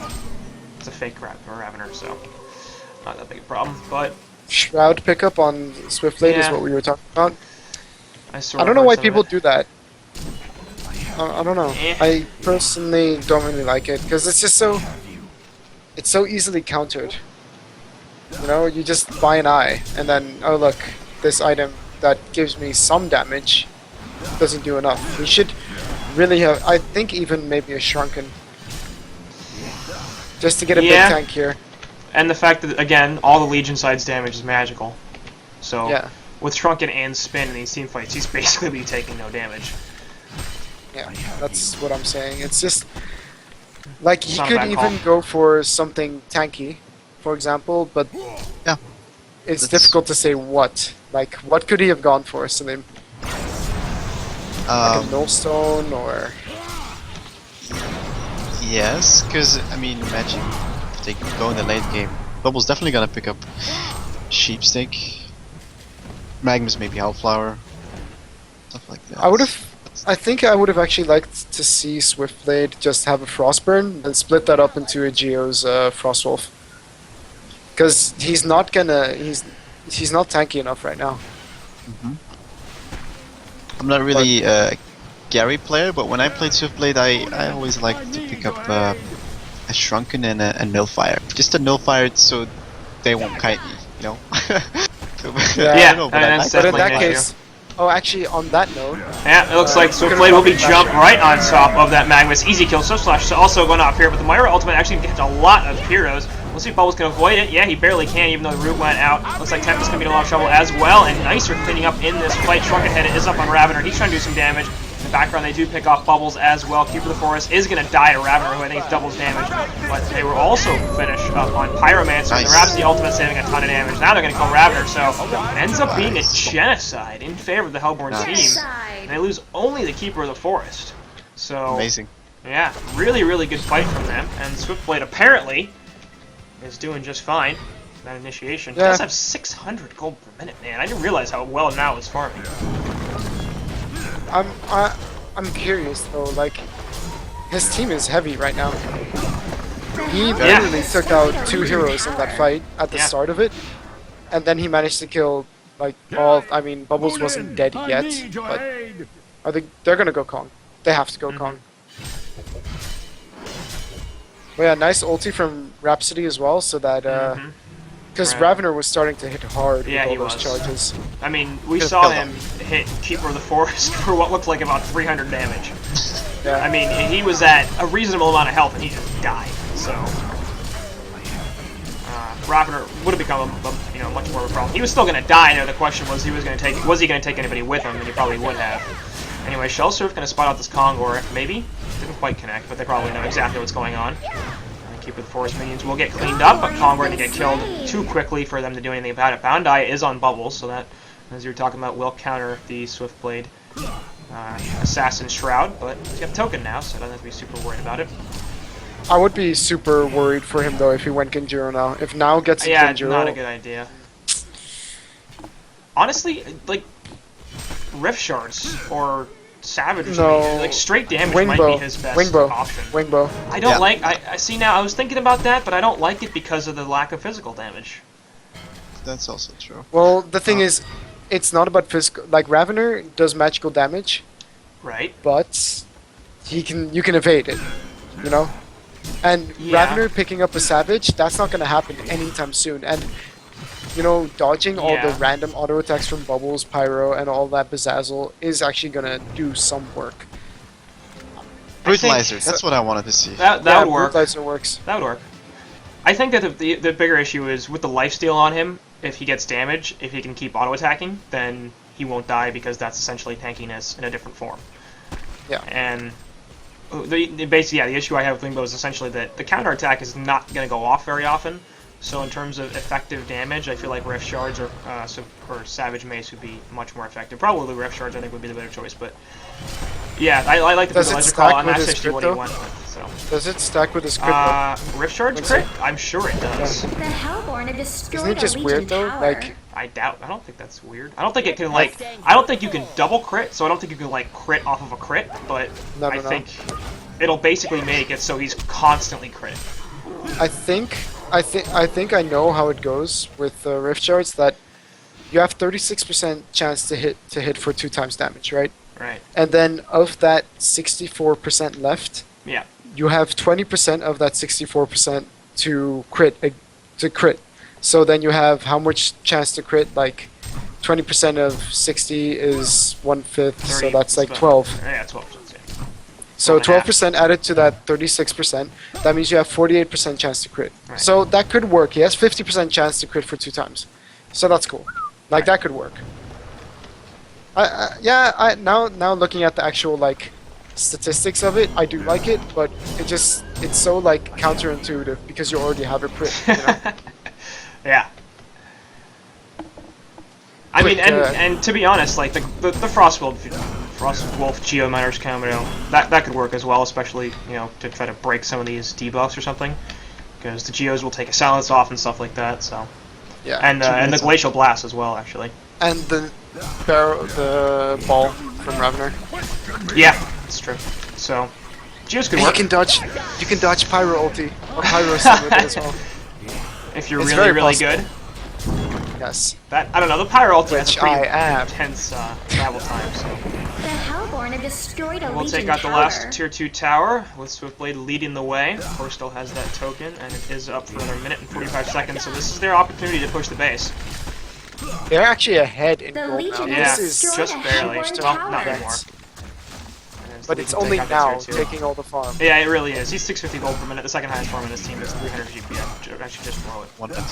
it's a fake Ravener, so not that big a problem. But Shroud pickup on Swiftblade is Yeah. what we were talking about. I sort I of don't know heard why some of people it. do that. I don't know. Eh. I personally don't really like it because it's just so. It's so easily countered. You know, you just buy an eye and then oh look, this item that gives me some damage doesn't do enough. We should really have. I think even maybe a shrunken. Just to get a Yeah. big tank here. And the fact that, again, all the Legion side's damage is magical. So, Yeah. with Shrunken and Spin in these team fights, he's basically be taking no damage. Yeah, that's what I'm saying. It's just like he Not a could bad even go for something tanky, for example, but Yeah. it's That's- difficult to say what. Like, what could he have gone for? So they like a millstone or Yes, because I mean, imagine if they go in the late game. Bubble's definitely gonna pick up Sheepstick, Magnus maybe Hellflower, stuff like that. I would have. I think I would have actually liked to see Swiftblade just have a Frostburn and split that up into a Geo's Frostwolf. Because he's not gonna. He's not tanky enough right now. I'm not really a Gary player, but when I played Swiftblade, I always liked to pick up a Shrunken and a Nullfire. Just a Nullfire so they won't kite me, you know? So, Yeah. I Yeah, don't know, but and I that's like But in definitely that an issue. case, oh, actually, on that note, Yeah, it looks like Swiftblade will be jump right on top of that Magnus. Easy kill, Swift Slash also going off here, but the Myra ultimate actually gets a lot of heroes. We'll see if Bubbles can avoid it. Yeah, he barely can, even though the root went out. Looks like Tempest going to be in a lot of trouble as well, and Nice are cleaning up in this fight. Shrunken Head is up on Ravener. He's trying to do some damage. In the background, they do pick off Bubbles as well. Keeper of the Forest is going to die to Ravener, who I think is doubles damage. But they were also finished up on Pyromancer. Nice. The Rhapsody ultimate saving a ton of damage. Now they're going to kill Ravener, so it ends up being a genocide in favor of the Hellborn team. And they lose only the Keeper of the Forest. So, Amazing. yeah, really, really good fight from them. And Swiftblade apparently is doing just fine. That initiation. He Yeah. does have 600 gold per minute, man. I didn't realize how well now is farming. I'm curious though. Like, his team is heavy right now. He Yeah. literally took out 2 heroes in that fight at the Yeah. start of it, and then he managed to kill like all. I mean, Bubbles wasn't dead yet, but I think they're gonna go Kong. They have to go Kong. But yeah, nice ulti from Rhapsody as well, so that because Right. Ravener was starting to hit hard Yeah, with he all those was. charges. I mean, we Could've saw killed him hit Keeper of the Forest for what looked like about 300 damage. Yeah. I mean, he was at a reasonable amount of health and he just died. So, Ravener would have become a much more of a problem. He was still going to die. Though the question was, was he going to take anybody with him? And he probably would have. Anyway, Shellsurf going to spot out this Kongor. Maybe didn't quite connect, but they probably know exactly what's going on. Keeper of the Forest minions will get cleaned up, but Kongor going to get killed too quickly for them to do anything about it. Boundai is on Bubbles, so that, as you were talking about, will counter the Swiftblade Assassin Shroud, but he's got a token now, so I don't have to be super worried about it. I would be super worried for him though if he went Genjuro now. If now gets a Yeah, Genjuro, not a good idea. Honestly, like, Rift Shards or Savage or No. something, like straight damage might be his best option. Wingbow. I don't Yeah. like, I see now, I was thinking about that, but I don't like it because of the lack of physical damage. That's also true. Well, the thing is, it's not about physical. Like Ravener does magical damage, Right? but you can evade it, you know. And Yeah. Ravener picking up a Savage, that's not gonna happen anytime soon. And you know, dodging all the Yeah. random auto attacks from Bubbles, Pyro, and all that Bezazzle is actually gonna do some work. Brutalizer, that's what I wanted to see. That Yeah, would work. Brutalizer works. That would work. I think that the bigger issue is with the lifesteal on him. If he gets damage, if he can keep auto attacking, then he won't die because that's essentially tankiness in a different form. Yeah. And basically, the issue I have with Limbo is essentially that the counter attack is not going to go off very often. So in terms of effective damage, I feel like Rift Shards or Savage Mace would be much more effective. Probably Rift Shards I think would be the better choice, but yeah, I like the Does it Brutalizer stack call, and with that's his actually what crit, he though? went with. So. Does it stack with his crit? though? Rift Shards Looks like- crit? I'm sure it does. The Hellborn have destroyed Isn't it just a weird Legion though? tower. Like, I don't think that's weird. I don't think it can I don't think you can double crit, so I don't think you can crit off of a crit, but No, I no, no. think it'll basically make it so he's constantly crit. I think I know how it goes with the Rift Shards, that you have 36% chance to hit for 2 times damage, right? Right. And then of that 64% left, Yeah. you have 20% of that 64% to crit. So then you have how much chance to crit? Like 20% of 60 is 1/5, so 30, that's like about- 12. Yeah, 12%. Yeah. So 12 and a half. 12% added to that 36%, that means you have 48% chance to crit. Right. So that could work. He has 50% chance to crit for 2 times. So that's cool. Like, that could work. Now looking at the actual, like, statistics of it, I do like it, but it's so, like, counterintuitive because you already have a crit, you know? Yeah. I mean, Quick, and to be honest, like the Frostwolf Geominers combo, that could work as well, especially, you know, to try to break some of these debuffs or something, because the Geos will take a silence off and stuff like that. So, Yeah. and the Glacial Blast as well, actually. And the ball from Ravener. Yeah, that's true. So, Geos could And work you can dodge Pyro ulti or Pyro Sim with it as well. if you're it's really very possible. good. Yes. That I don't know. The Pyro ulti has Which a pretty I am. intense travel time, so. The Hellborn have destroyed a We'll Legion take out the tower. last Tier 2 tower, with Swiftblade leading the way. Of course, still has that token, and it is up for another minute and 45 seconds, so this is their opportunity to push the base. They're actually ahead in The gold Legion now. Yeah, has This is destroyed just a barely. Hellborn Well, tower. not anymore. But it's Legion only take out the now Tier 2. taking all the farm. Yeah, it really is. He's 650 gold per minute. The second highest farm in his team is 300 GP. Actually, just below it. 1 minute.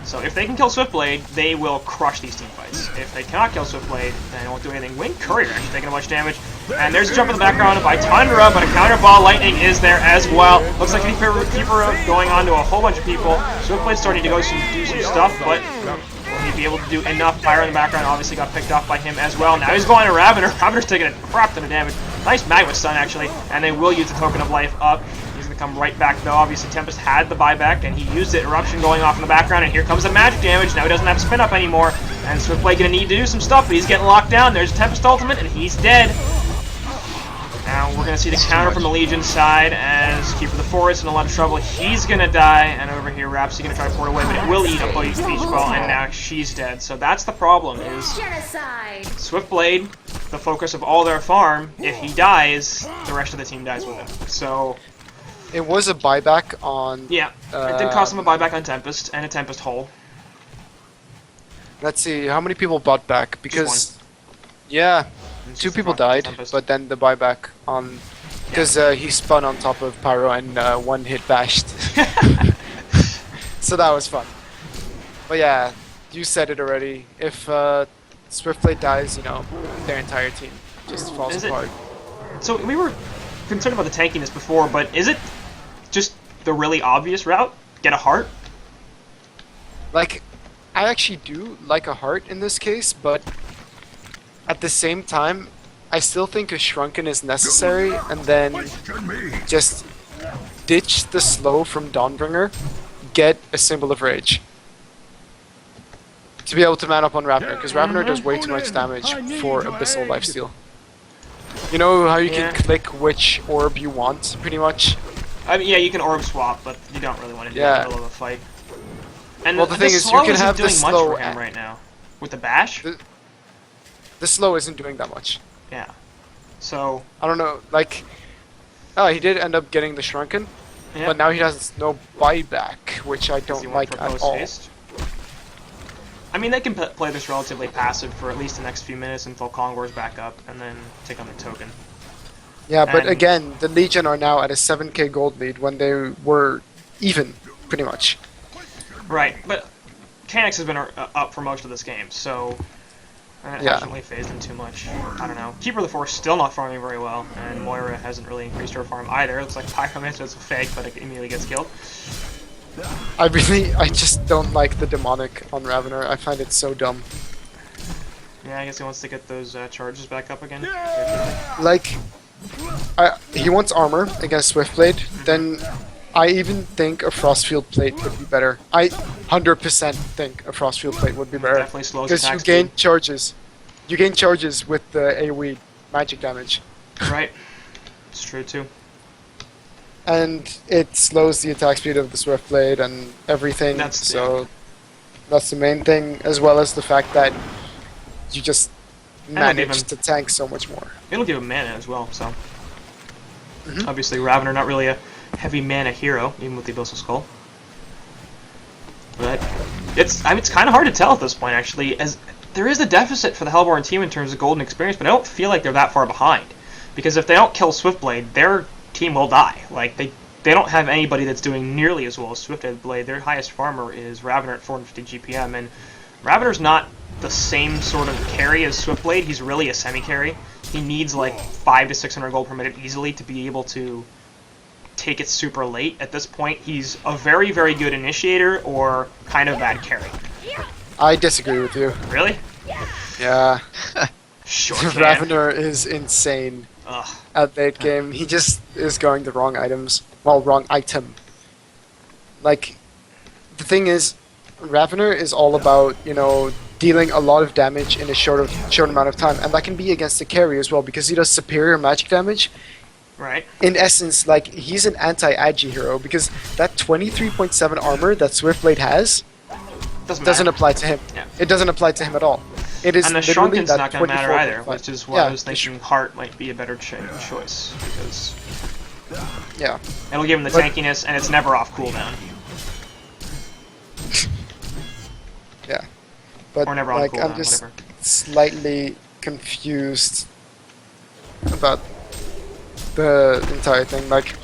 So if they can kill Swiftblade, they will crush these team fights. If they cannot kill Swiftblade, then it won't do anything. Wind Courier actually taking a bunch of damage. And there's a jump in the background by Tundra, but a counter ball lightning is there as well. Looks like a keeper going on to a whole bunch of people. Swiftblade's starting to do some stuff, but will he be able to do enough? Fire in the background obviously got picked off by him as well. Now he's going to Ravener. Ravener's taking a crap ton of damage. Nice Magma Stun actually, and they will use the Token of Life up. He's going to come right back though. Obviously Tempest had the buyback and he used it. Eruption going off in the background, and here comes the magic damage. Now he doesn't have spin up anymore, and Swiftblade going to need to do some stuff, but he's getting locked down. There's Tempest ultimate, and he's dead. Now we're going to see the counter from the Legion side as Keeper of the Forest in a lot of trouble. He's going to die, and over here Rhapsody going to try to port away, but it will eat up Beach Ball, and now she's dead. So that's the problem, is Genocide. Swiftblade, the focus of all their farm. If he dies, the rest of the team dies with him. So It was a buyback on... yeah, it did cost him a buyback on Tempest, and a Tempest hole. Let's see, how many people bought back? Because... Just Yeah, It's 2 just people the died, Tempest. but then the buyback on... Because he spun on top of Pyro and 1 hit bashed. So that was fun. But yeah, you said it already. If Swiftblade dies, you know, their entire team just falls Is it- apart. So we were concerned about the tankiness before, but is it just the really obvious route? Get a heart? Like, I actually do like a heart in this case, but at the same time, I still think a Shrunken is necessary, and then just ditch the slow from Dawnbringer, get a Symbol of Rage. To be able to man up on Ravener, because Ravener does way too much damage for Abyssal Lifesteal. You know how you Yeah. can click which orb you want, pretty much? I mean, yeah, you can orb swap, but you don't really want to do that in the middle of a fight. And Well, the thing is, slow you can isn't have the doing much slow for him at- right now. With the bash? The slow isn't doing that much. Yeah. So, I don't know, like... Oh, he did end up getting the Shrunken, yeah. but now he has no buyback, which I Does he don't want like for at post all. haste? I mean, they can play this relatively passive for at least the next few minutes until Kongor's back up, and then take on their token. Yeah, but And- again, the Legion are now at a 7k gold lead when they were even, pretty much. Right, but KNX has been up for most of this game, so it Yeah. hasn't really phased them too much. I don't know. Keeper of the Forest still not farming very well, and Moira hasn't really increased her farm either. Looks like Pyromancer is a fake, but it immediately gets killed. I just don't like the demonic on Ravener. I find it so dumb. Yeah, I guess he wants to get those charges back up again. Like, he wants armor against Swiftblade, then I even think a Frostfield Plate would be better. I 100% think a Frostfield Plate would be better. Definitely slows Because you attack gain speed. charges. You gain charges with the AoE magic damage. Right. It's true too. And it slows the attack speed of the Swiftblade and everything. So that's the main thing, as well as the fact that you just manage to tank so much more. It'll give him mana as well. So obviously, Ravener not really a heavy mana hero, even with the Abyssal Skull. But it's kind of hard to tell at this point, actually, as there is a deficit for the Hellborn team in terms of golden experience, but I don't feel like they're that far behind. Because if they don't kill Swiftblade, their team will die. Like, they don't have anybody that's doing nearly as well as Swiftblade. Their highest farmer is Ravener at 450 GPM, and Ravener's not the same sort of carry as Swiftblade. He's really a semi-carry. He needs like 500 to 600 gold per minute easily to be able to take it super late. At this point, he's a very, very good initiator or kind of bad carry. I disagree with you. Really? Yeah. Sure. Ravener is insane at late game. He just is going the wrong items. Well, wrong item. Like, the thing is, Ravener is all about, you know, dealing a lot of damage in a short amount of time, and that can be against the carry as well because he does superior magic damage. Right. In essence, like, he's an anti-agi hero because that 23.7 armor that Swiftblade has doesn't apply to him. Yeah. It doesn't apply to him at all. It is and the literally Shrunken's that not going to matter either, 24.5. which is why I was thinking Heart might be a better choice because it'll give him the tankiness, and it's never off cooldown. Yeah. But or never on like, cooldown, I'm just whatever. slightly confused about the entire thing. Like,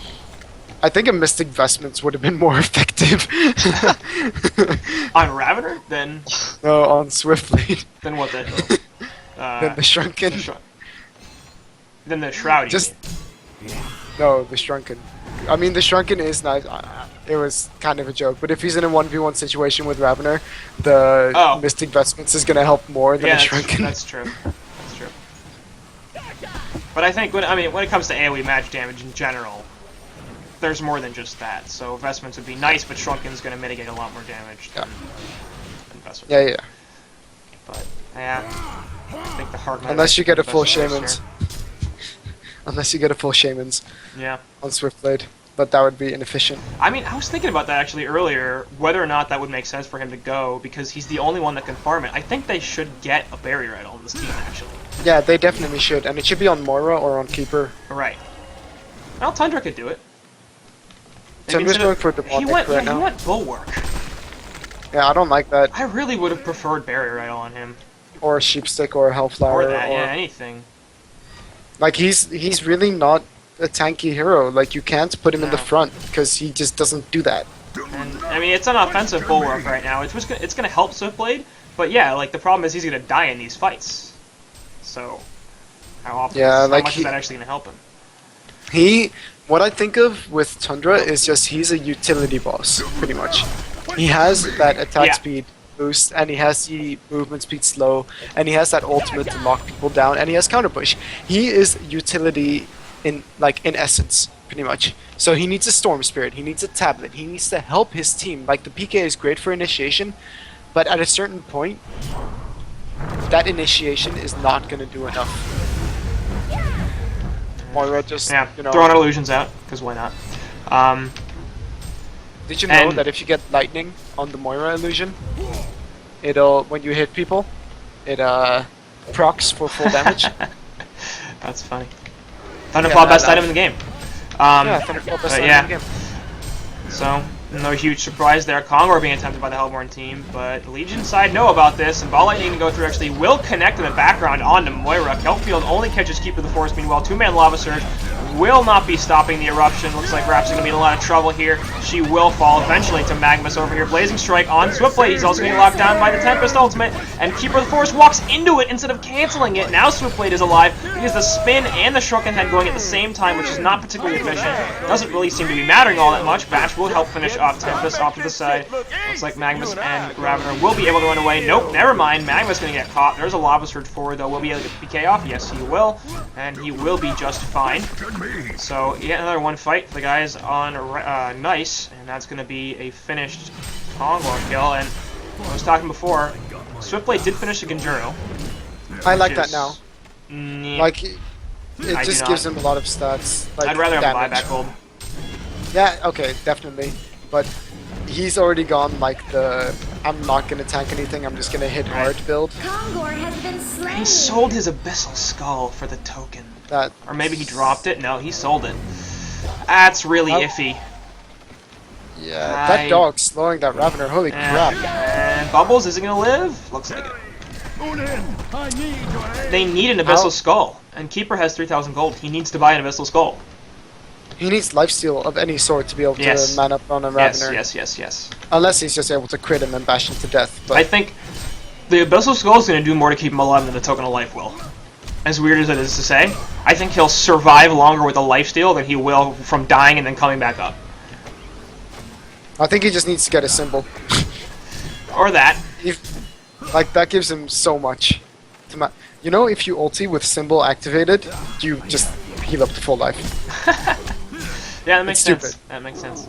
I think a Mystic Vestments would have been more effective. On Ravener? Then... No, on Swiftblade. Then what then? Then the Shrunken. Then the Shroud, Just... No, the Shrunken. I mean, the Shrunken is nice. It was kind of a joke, but if he's in a 1v1 situation with Ravener, the Mystic Vestments is going to help more than the Shrunken. That's true. That's true. But I think when it comes to AoE match damage in general, there's more than just that. So Vestments would be nice, but Shrunken's going to mitigate a lot more damage than Vestments. Yeah. But yeah, I think the Heart. Unless you get a full Shamans. Unless you get a full Shamans. Yeah. On Swiftblade. But that would be inefficient. I mean, I was thinking about that actually earlier, whether or not that would make sense for him to go, because he's the only one that can farm it. I think they should get a barrier idol on this team, actually. Yeah, they definitely should, and it should be on Moira or on Keeper. Right. Well, Tundra could do it. Tundra's going for Demonic right now. He went Bulwark. Yeah, I don't like that. I really would have preferred barrier idol on him. Or a Sheepstick or a Hellflower. Or that, yeah, anything. Like, he's really not a tanky hero. Like, you can't put him in the front because he just doesn't do that. And I mean, it's an offensive Bulwark right now. It's gonna help Swiftblade, but yeah, like the problem is he's gonna die in these fights. So how much is that actually gonna help him? What I think of with Tundra is just he's a utility boss, pretty much. He has that attack speed boost, and he has the movement speed slow, and he has that ultimate to lock people down, and he has counter push. He is utility in essence, pretty much. So he needs a Storm Spirit, he needs a tablet, he needs to help his team. Like, the PK is great for initiation, but at a certain point, that initiation is not going to do enough. Moira just, throwing illusions out, because why not? Did you know that if you get lightning on the Moira illusion, it'll, when you hit people, it procs for full damage? That's funny. Thunderfall, best item in the game. Thunderfall, best item in the game. So, no huge surprise there. Kongor being attempted by the Hellborn team, but the Legion side know about this, and Ball Lightning to go through actually will connect in the background onto Moira. Kelpfield only catches Keep of the Forest, meanwhile, two-man Lava Surge will not be stopping the eruption. Looks like Rhapsody going to be in a lot of trouble here. She will fall eventually to Magnus over here. Blazing Strike on Swiftblade. He's also getting locked down by the Tempest Ultimate, and Keeper of the Forest walks into it instead of canceling it. Now Swiftblade is alive because the spin and the Shrunken Head going at the same time, which is not particularly efficient. Doesn't really seem to be mattering all that much. Bash will help finish off Tempest off to the side. Looks like Magnus and Ravener will be able to run away. Nope, never mind. Magnus going to get caught. There's a Lava Surge forward, though. Will be able to get the PK off? Yes, he will. And he will be just fine. So, yet another one fight for the guys on Nice, and that's going to be a finished Kongor kill. And I was talking before, Swiftblade did finish the Genjuro. I like that now. Yeah. Like, It I do just not. gives him a lot of stats. Like I'd rather have damage. buyback gold. Yeah, okay, definitely. But he's already gone like the I'm not gonna tank anything, I'm just gonna hit hard build. Kongor has been slain. He sold his Abyssal Skull for the token. That Or maybe he dropped it? No, he sold it. That's really Oh. iffy. yeah, that dog slowing that Ravener, holy crap. And Bubbles, is it gonna live? Looks like it. They need an Abyssal Skull. And Keeper has 3,000 gold. He needs to buy an Abyssal Skull. He needs lifesteal of any sort to be able Yes. to man up on a Yes, Ravener. yes. Unless he's just able to crit him and bash him to death. But I think the Abyssal Skull is going to do more to keep him alive than the Token of Life will. As weird as it is to say, I think he'll survive longer with a lifesteal than he will from dying and then coming back up. I think he just needs to get a symbol. Or that. Like, that gives him so much. You know, if you ulti with symbol activated, you just heal up to full life. Yeah, that makes It's sense. stupid. That makes sense.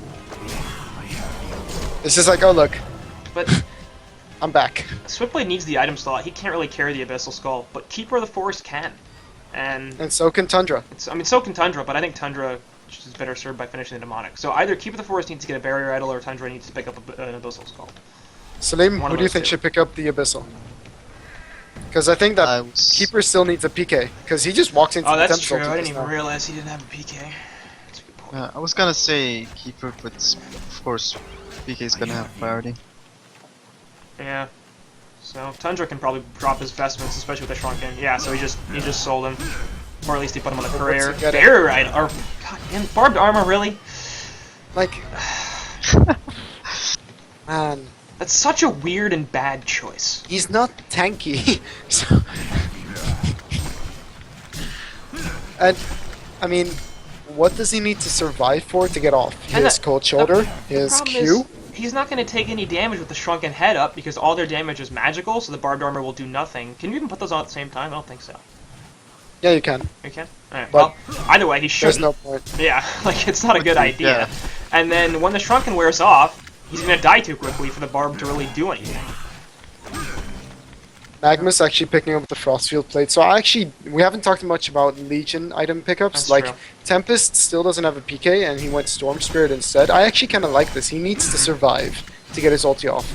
It's just like, oh look, But I'm back. Swiftblade needs the item slot. He can't really carry the Abyssal Skull, but Keeper of the Forest can. And And so can Tundra. I mean, so can Tundra, but I think Tundra is better served by finishing the Demonic. So either Keeper of the Forest needs to get a Barrier Idol, or Tundra needs to pick up an Abyssal Skull. Salim, One who of do you those think two. should pick up the Abyssal? Because I think that I was- Keeper still needs a PK. Because he just walks into Oh, the that's temple true. I just didn't even now. realize he didn't have a PK. That's a good point. I was gonna say Keeper, but of course PK is gonna have priority. Yeah. So Tundra can probably drop his vestments, especially with the shrunken. Yeah, so he just sold him, or at least he put him on a career. get it. Barrier Idol, or goddamn barbed armor, really? Like, man, That's such a weird and bad choice. he's not tanky. So, and I mean, what does he need to survive for to get off? And His cold shoulder, his problem Q. is, he's not going to take any damage with the shrunken head up because all their damage is magical, so the barbed armor will do nothing. Can you even put those on at the same time? I don't think so. Yeah, you can. You can? Alright, But well, either way, he There's shouldn't. no point. Yeah, like, it's not a good idea. Yeah. And then when the shrunken wears off, he's going to die too quickly for the barb to really do anything. Magnus actually picking up the Frostfield plate. So we haven't talked much about Legion item pickups. That's like true. Tempest still doesn't have a PK, and he went Storm Spirit instead. I actually kind of like this. He needs to survive to get his ulti off.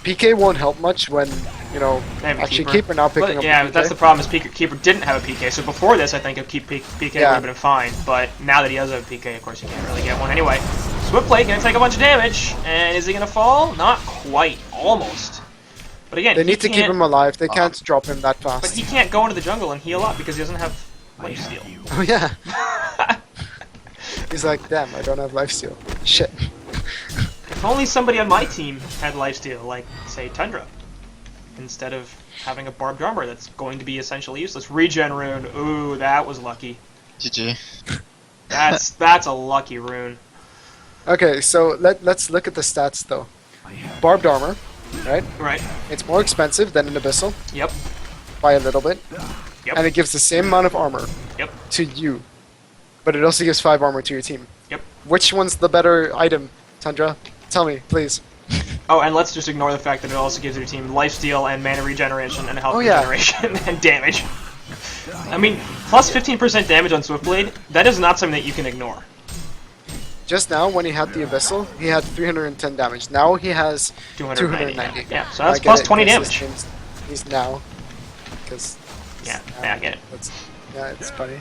PK won't help much when They have a actually Keeper now picking But, up. yeah, the but that's PK. the problem is Keeper didn't have a PK. So before this, I think a PK would Yeah. have been fine. But now that he does have a PK, of course, he can't really get one anyway. Swiftblade gonna take a bunch of damage, and is he gonna fall? Not quite, almost. But again, They he need to keep can't- him alive. They can't drop him that But fast. he can't go into the jungle and heal up because he doesn't have lifesteal. Oh yeah. He's like, damn, I don't have lifesteal. Shit. If only somebody on my team had lifesteal, like say Tundra, instead of having a barbed armor that's going to be essentially useless. Regen rune. Ooh, that was lucky. GG. That's a lucky rune. Okay, so let's look at the stats though. Barbed armor, right? Right. It's more expensive than an abyssal Yep. by a little bit, Yep. and it gives the same amount of armor Yep. to you, but it also gives 5 armor to your team. Yep. Which one's the better item, Tundra? Tell me, please. Oh, and let's just ignore the fact that it also gives your team lifesteal and mana regeneration and health Oh, yeah. regeneration and damage. I mean, plus 15% damage on Swiftblade, that is not something that you can ignore. Just now, when he had the abyssal, he had 310 damage. Now he has 290. 290. Yeah, so that's I get plus it, 20 because damage. his name's- He's now, because Yeah, I get it. yeah, it's funny.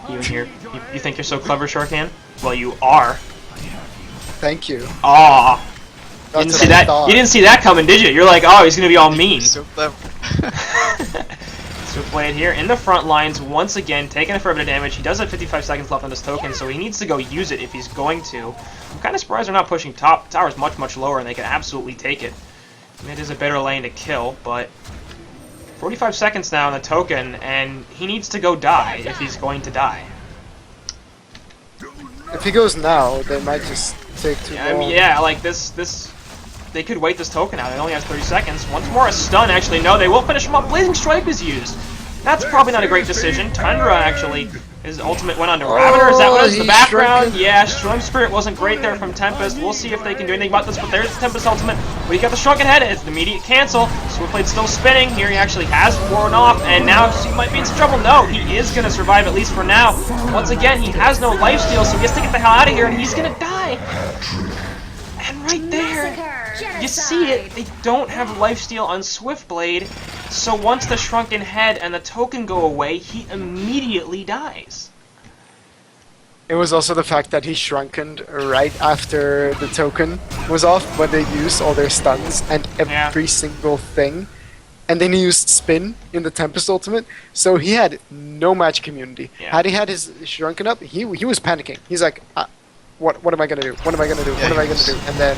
You and you think you're so clever, Sharkan? Well, you are. Thank you. Aw. You That's didn't what see I that. thought. You didn't see that coming, did you? You're like, oh, he's gonna be all mean. So clever. Swiftblade here in the front lines once again, taking a fair bit of damage. He does have 55 seconds left on this token, so he needs to go use it if he's going to. I'm kind of surprised they're not pushing top. Tower's much lower, and they can absolutely take it. It is a better lane to kill, but 45 seconds now on the token, and he needs to go die if he's going to die. If he goes now, they might just take too I long. mean, yeah, like this, they could wait this token out. It only has 30 seconds. Once more, a stun. Actually, no, they will finish him up. Blazing Stripe is used. That's probably not a great decision. Tundra, actually, his ultimate went on to Ravener. Is that what it is? The he's background? shrunken. Yeah, Shrunk Spirit wasn't great there from Tempest. We'll see if they can do anything about this, but there's Tempest ultimate. We got the Shrunken Head. It's an immediate cancel. Swiftblade's still spinning. Here he actually has worn off, and now he might be in some trouble. No, he is going to survive, at least for now. Once again, he has no lifesteal, so he has to get the hell out of here, and he's going to die. And right there, you see it, they don't have lifesteal on Swiftblade, so once the Shrunken Head and the token go away, he immediately dies. It was also the fact that he shrunkened right after the token was off, when they used all their stuns and every single thing. And then he used spin in the Tempest ultimate, so he had no magic immunity. Yeah. Had he had his shrunken up, he was panicking. He's like, what am I gonna do? What am I gonna do? Yeah, what am I he gonna was. do? And then,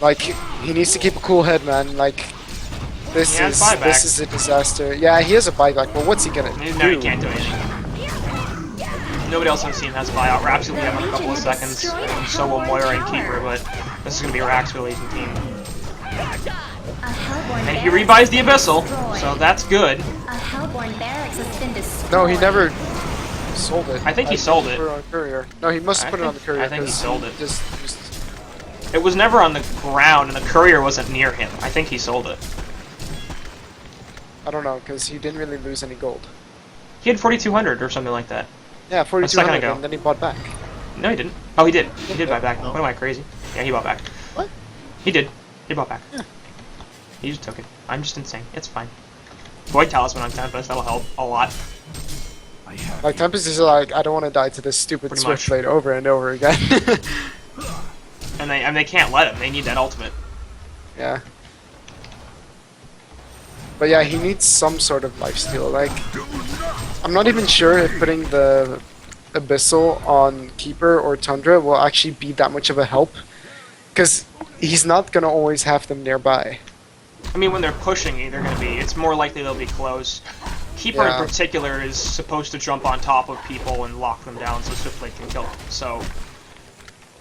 like, he needs to keep a cool head, man. Like, this He has is buyback. this is a disaster. Yeah, he has a buyback, but what's he gonna No, do? he can't do anything. Nobody else on the team has buyout. Raps will have in a couple of seconds, and so will Moira and Keeper, but this is going to be Rax's Legion team. And he rebuys the Abyssal, so that's good. A Hellborn barracks has been destroyed. No, he never sold it. I think he sold it. Put it on courier. No, he must have put it on the courier. I think he 'cause sold it. Just It was never on the ground, and the courier wasn't near him. I think he sold it. I don't know, because he didn't really lose any gold. He had 4,200 or something like that. Yeah, second 4,200, ago. and then he bought back. No, he didn't. Oh, he did. He did buy back. What am I, crazy? Yeah, he bought back. What? He did. He bought back. Yeah. He just took it. I'm just insane. It's fine. Void Talisman on Tempest, that'll help a lot. Like, Tempest is like, I don't want to die to this stupid Pretty much. Swiftblade over and over again. And they can't let him. They need that ultimate. Yeah. But yeah, he needs some sort of lifesteal. Like, I'm not even sure if putting the Abyssal on Keeper or Tundra will actually be that much of a help. Because he's not going to always have them nearby. I mean, when they're pushing, they're going to be. It's more likely they'll be close. Keeper Yeah. in particular is supposed to jump on top of people and lock them down so Swiftblade can kill them. So,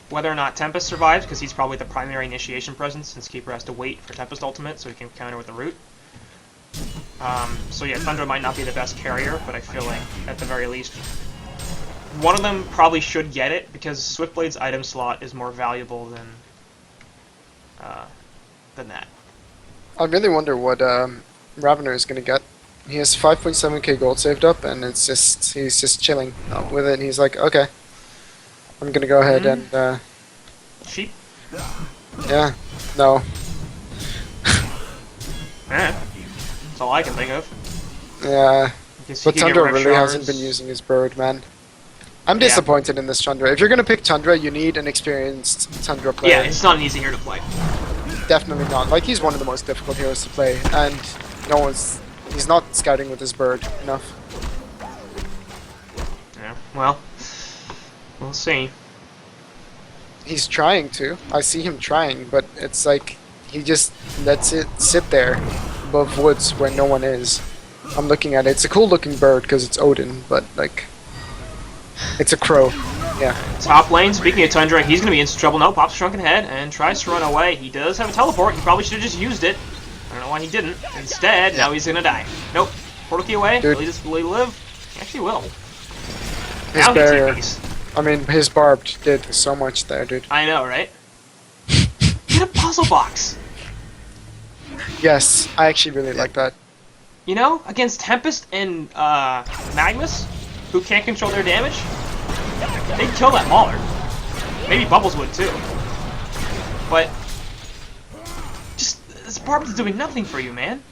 whether or not Tempest survives, because he's probably the primary initiation presence, since Keeper has to wait for Tempest ultimate so he can counter with the root. So yeah, Tundra might not be the best carrier, but I feel like, at the very least, one of them probably should get it, because Swiftblade's item slot is more valuable than that. I really wonder what Ravener is going to get. He has 5.7k gold saved up, and it's just he's just chilling with it. And he's like, okay, I'm going to go ahead and Sheep? yeah, no, That's all I can think of. yeah. Guess he But could get Tundra really REXXARS. hasn't been using his bird, man. I'm Yeah. disappointed in this Tundra. If you're going to pick Tundra, you need an experienced Tundra player. Yeah, it's not an easy hero to play. Definitely not. Like, he's one of the most difficult heroes to play, and he's not scouting with his bird enough. Yeah, well, we'll see. He's trying to. I see him trying, but it's like he just lets it sit there above woods where no one is. I'm looking at it. It's a cool looking bird because it's Odin, but like it's a crow. Yeah. Top lane, speaking of Tundra, he's going to be in some trouble. No, pops Shrunken Head and tries to run away. He does have a teleport. He probably should have just used it. I don't know why he didn't. Instead, now he's going to die. Nope. Portal key away. Dude. Will he live? He actually will. His Now barrier. he's TPs. I mean, his barbed did so much there, dude. I know, right? Get a puzzle box. Yes, I actually really like that. You know, against Tempest and Magnus, who can't control their damage, they'd kill that Mauler. Maybe Bubbles would too. But just this Barb's doing nothing for you, man.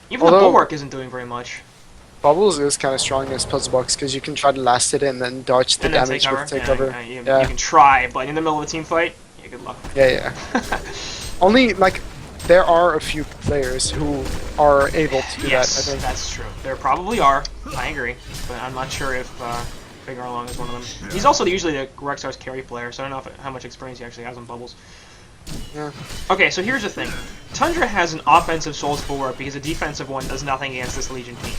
Even the Although- Bulwark isn't doing very much. Bubbles is kind of strong in this puzzle box because you can try to last it and then dodge the And then damage with take takeover. cover. You Yeah, can try, but in the middle of a team fight, yeah, good luck. yeah. Only like there are a few players who are able to do Yes, that. I think. that's true. There probably are. I agree, but I'm not sure if Big Arlong is one of them. He's also usually the REXXARS carry player, so I don't know how much experience he actually has on Bubbles. Yeah. Okay, so here's the thing. Tundra has an offensive Souls Bulwark because a defensive one does nothing against this Legion team.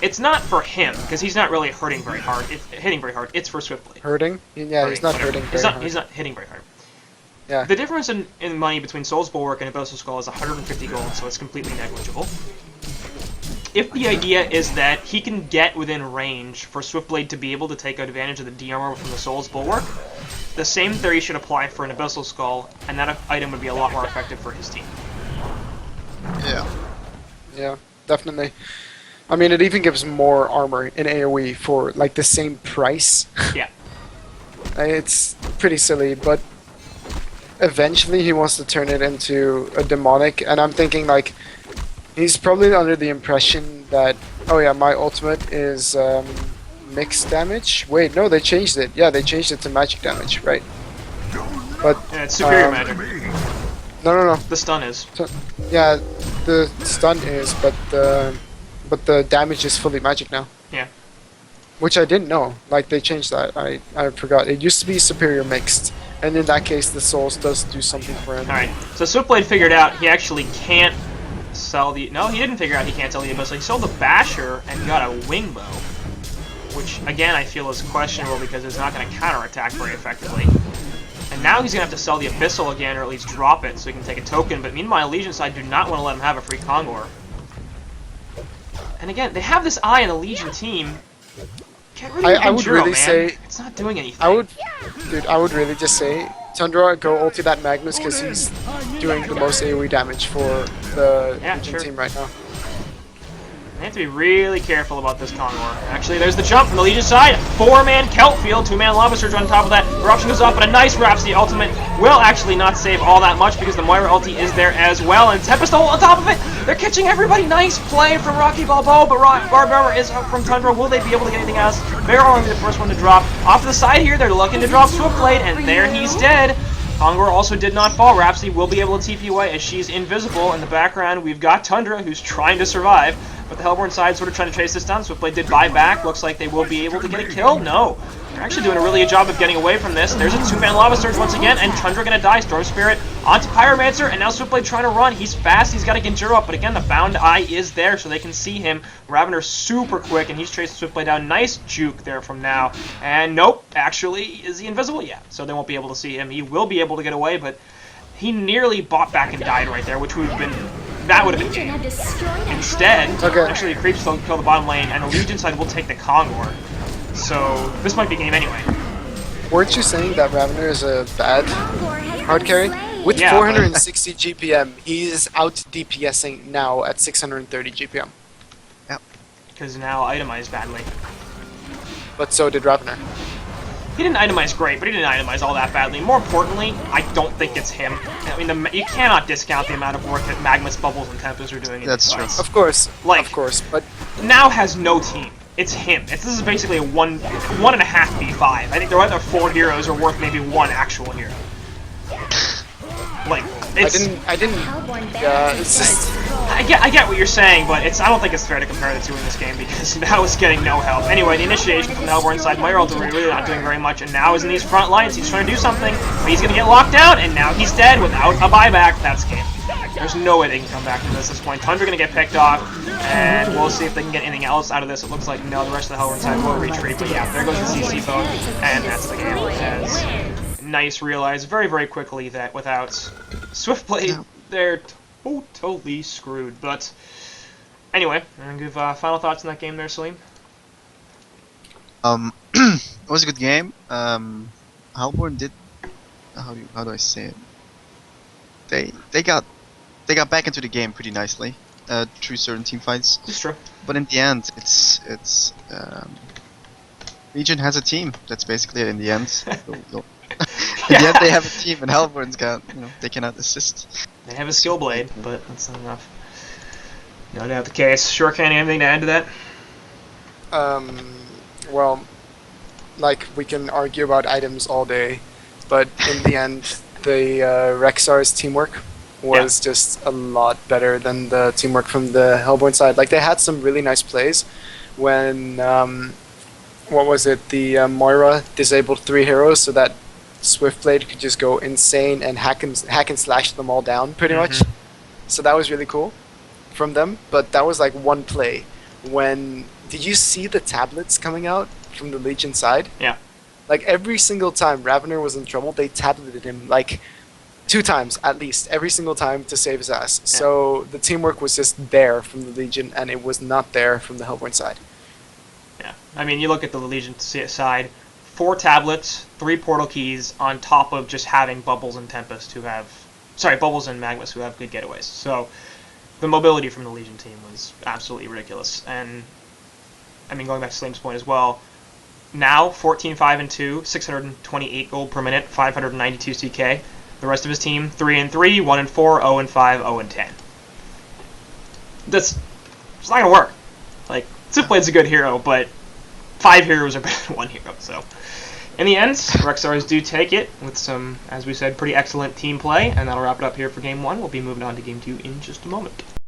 It's not for him, because he's not really hurting very hard. Hitting very hard. It's for Swiftblade. Hurting? Yeah, he's not whatever. hurting very He's not, hard. he's not hitting very hard. Yeah. The difference in money between Souls Bulwark and Abyssal Skull is 150 gold, so it's completely negligible. if the idea is that he can get within range for Swiftblade to be able to take advantage of the D-armor from the Soul's Bulwark, the same theory should apply for an Abyssal Skull, and that item would be a lot more effective for his team. Yeah. Yeah, definitely. I mean, it even gives more armor in AoE for like the same price. Yeah. It's pretty silly, but eventually he wants to turn it into a demonic, and I'm thinking like he's probably under the impression that, oh yeah, my ultimate is mixed damage. Wait, no, they changed it. Yeah, they changed it to magic damage, right? But And it's superior magic. no. The stun is. Yeah, the stun is, but the damage is fully magic now. Yeah. Which I didn't know. Like they changed that. I forgot. It used to be superior mixed, and in that case, the souls does do something for him. Alright, so Swiftblade figured out he actually can't sell the... No, he didn't figure out he can't sell the Abyssal. He sold the Basher and got a Wing Bow, which, again, I feel is questionable because it's not going to counterattack very effectively. And now he's going to have to sell the Abyssal again, or at least drop it so he can take a token, but meanwhile, Legion side do not want to let him have a free Kongor. And again, they have this eye in the Legion team. Get rid of I would Juro, really man. say... It's not doing anything. I would really just say, Tundra, go ulti that Magnus because he's doing the most AoE damage for the Yeah, Legion sure. team right now. They have to be really careful about this Kongor. Actually, there's the jump from the Legion side. 4-man Kelp Field, 2-man Lava Surge on top of that. Eruption goes off, but a nice Rhapsody ultimate will actually not save all that much because the Moira ulti is there as well. And Tempest ult on top of it. They're catching everybody. Nice play from Rocky Balboa, but Guard Armor is up from Tundra. Will they be able to get anything else? They're only the first one to drop. Off to the side here, they're looking to drop Swiftblade, and there he's dead. Kongor also did not fall. Rhapsody will be able to TP away as she's invisible. In the background, we've got Tundra, who's trying to survive. But the Hellborn side sort of trying to chase this down. Swiftblade did buy back. Looks like they will be able to get a kill. No. They're actually doing a really good job of getting away from this. There's a 2-man Lava Surge once again, and Tundra gonna die. Storm Spirit onto Pyromancer, and now Swiftblade trying to run. He's fast. He's got to get Juro up, but again, the Bound Eye is there, so they can see him. Ravener super quick, and he's chasing Swiftblade down. Nice juke there from now. And nope, actually, is he invisible? Yeah, so they won't be able to see him. He will be able to get away, but he nearly bought back and died right there, which would have been... That would have been Legion have destroyed a Instead, Okay. actually the creeps will kill the bottom lane, and the Legion side will take the Kongor. So, this might be game anyway. Weren't you saying that Ravener is a bad Kongor has hard been carry? slain. With Yeah, 460 GPM, he's out DPSing now at 630 GPM. Because now itemized badly. But so did Ravener. He didn't itemize great, but he didn't itemize all that badly. More importantly, I don't think it's him. I mean, you cannot discount the amount of work that Magnus, Bubbles, and Tempest are doing in That's these true. fights. Of course, but Now has no team. It's him. This is basically a one and a half v5. I think there are other 4 heroes are worth maybe 1 actual hero. Like, it's... I didn't. Hellborn Yeah, barracks it's has just. been destroyed. I get what you're saying, but I don't think it's fair to compare the two in this game because now is getting no help. Anyway, the initiation from the Hellborn side, Moira really not doing very much, and now is in these front lines. He's trying to do something, but he's going to get locked down, and now he's dead without a buyback. That's game. There's no way they can come back from this at this point. Tundra going to get picked off, and we'll see if they can get anything else out of this. It looks like no, the rest of the Hellborn side will retreat, but yeah, there goes the CC vote, and that's the game. As Nice realized very, very quickly that without Swiftblade, they're totally screwed. But anyway, I'm gonna give final thoughts on that game there, Salim. It was a good game. Halborn did. How do I say it? They got back into the game pretty nicely through certain team fights. It's true. But in the end, it's Legion has a team. That's basically it. In the end, in the end, they have a team, and Halborn's got they cannot assist. They have a skill blade, but that's not enough. No doubt the case. Sure, Kenny, anything to add to that? Well, like we can argue about items all day, but in the end, the REXXARS teamwork was just a lot better than the teamwork from the Hellborn side. Like they had some really nice plays when what was it? The Moira disabled 3 heroes so that Swiftblade could just go insane and hack and slash them all down pretty much. So that was really cool from them. But that was like one play. When did you see the tablets coming out from the Legion side? Yeah. Like every single time Ravener was in trouble, they tableted him like 2 times at least, every single time to save his ass. So the teamwork was just there from the Legion, and it was not there from the Hellborn side. Yeah, I mean, you look at the Legion side, 4 tablets, 3 portal keys, on top of just having Bubbles and Tempest Bubbles and Magnus who have good getaways. So the mobility from the Legion team was absolutely ridiculous. And I mean, going back to Slim's point as well, now 14-5-2, 628 gold per minute, 592 CK. The rest of his team 3-3, 1-4, 0-5, 0-10. It's not gonna work. Like, Zipblade's a good hero, but 5 heroes are better than 1 hero. So in the end, REXXARS do take it with some, as we said, pretty excellent team play, and that'll wrap it up here for Game 1. We'll be moving on to Game 2 in just a moment.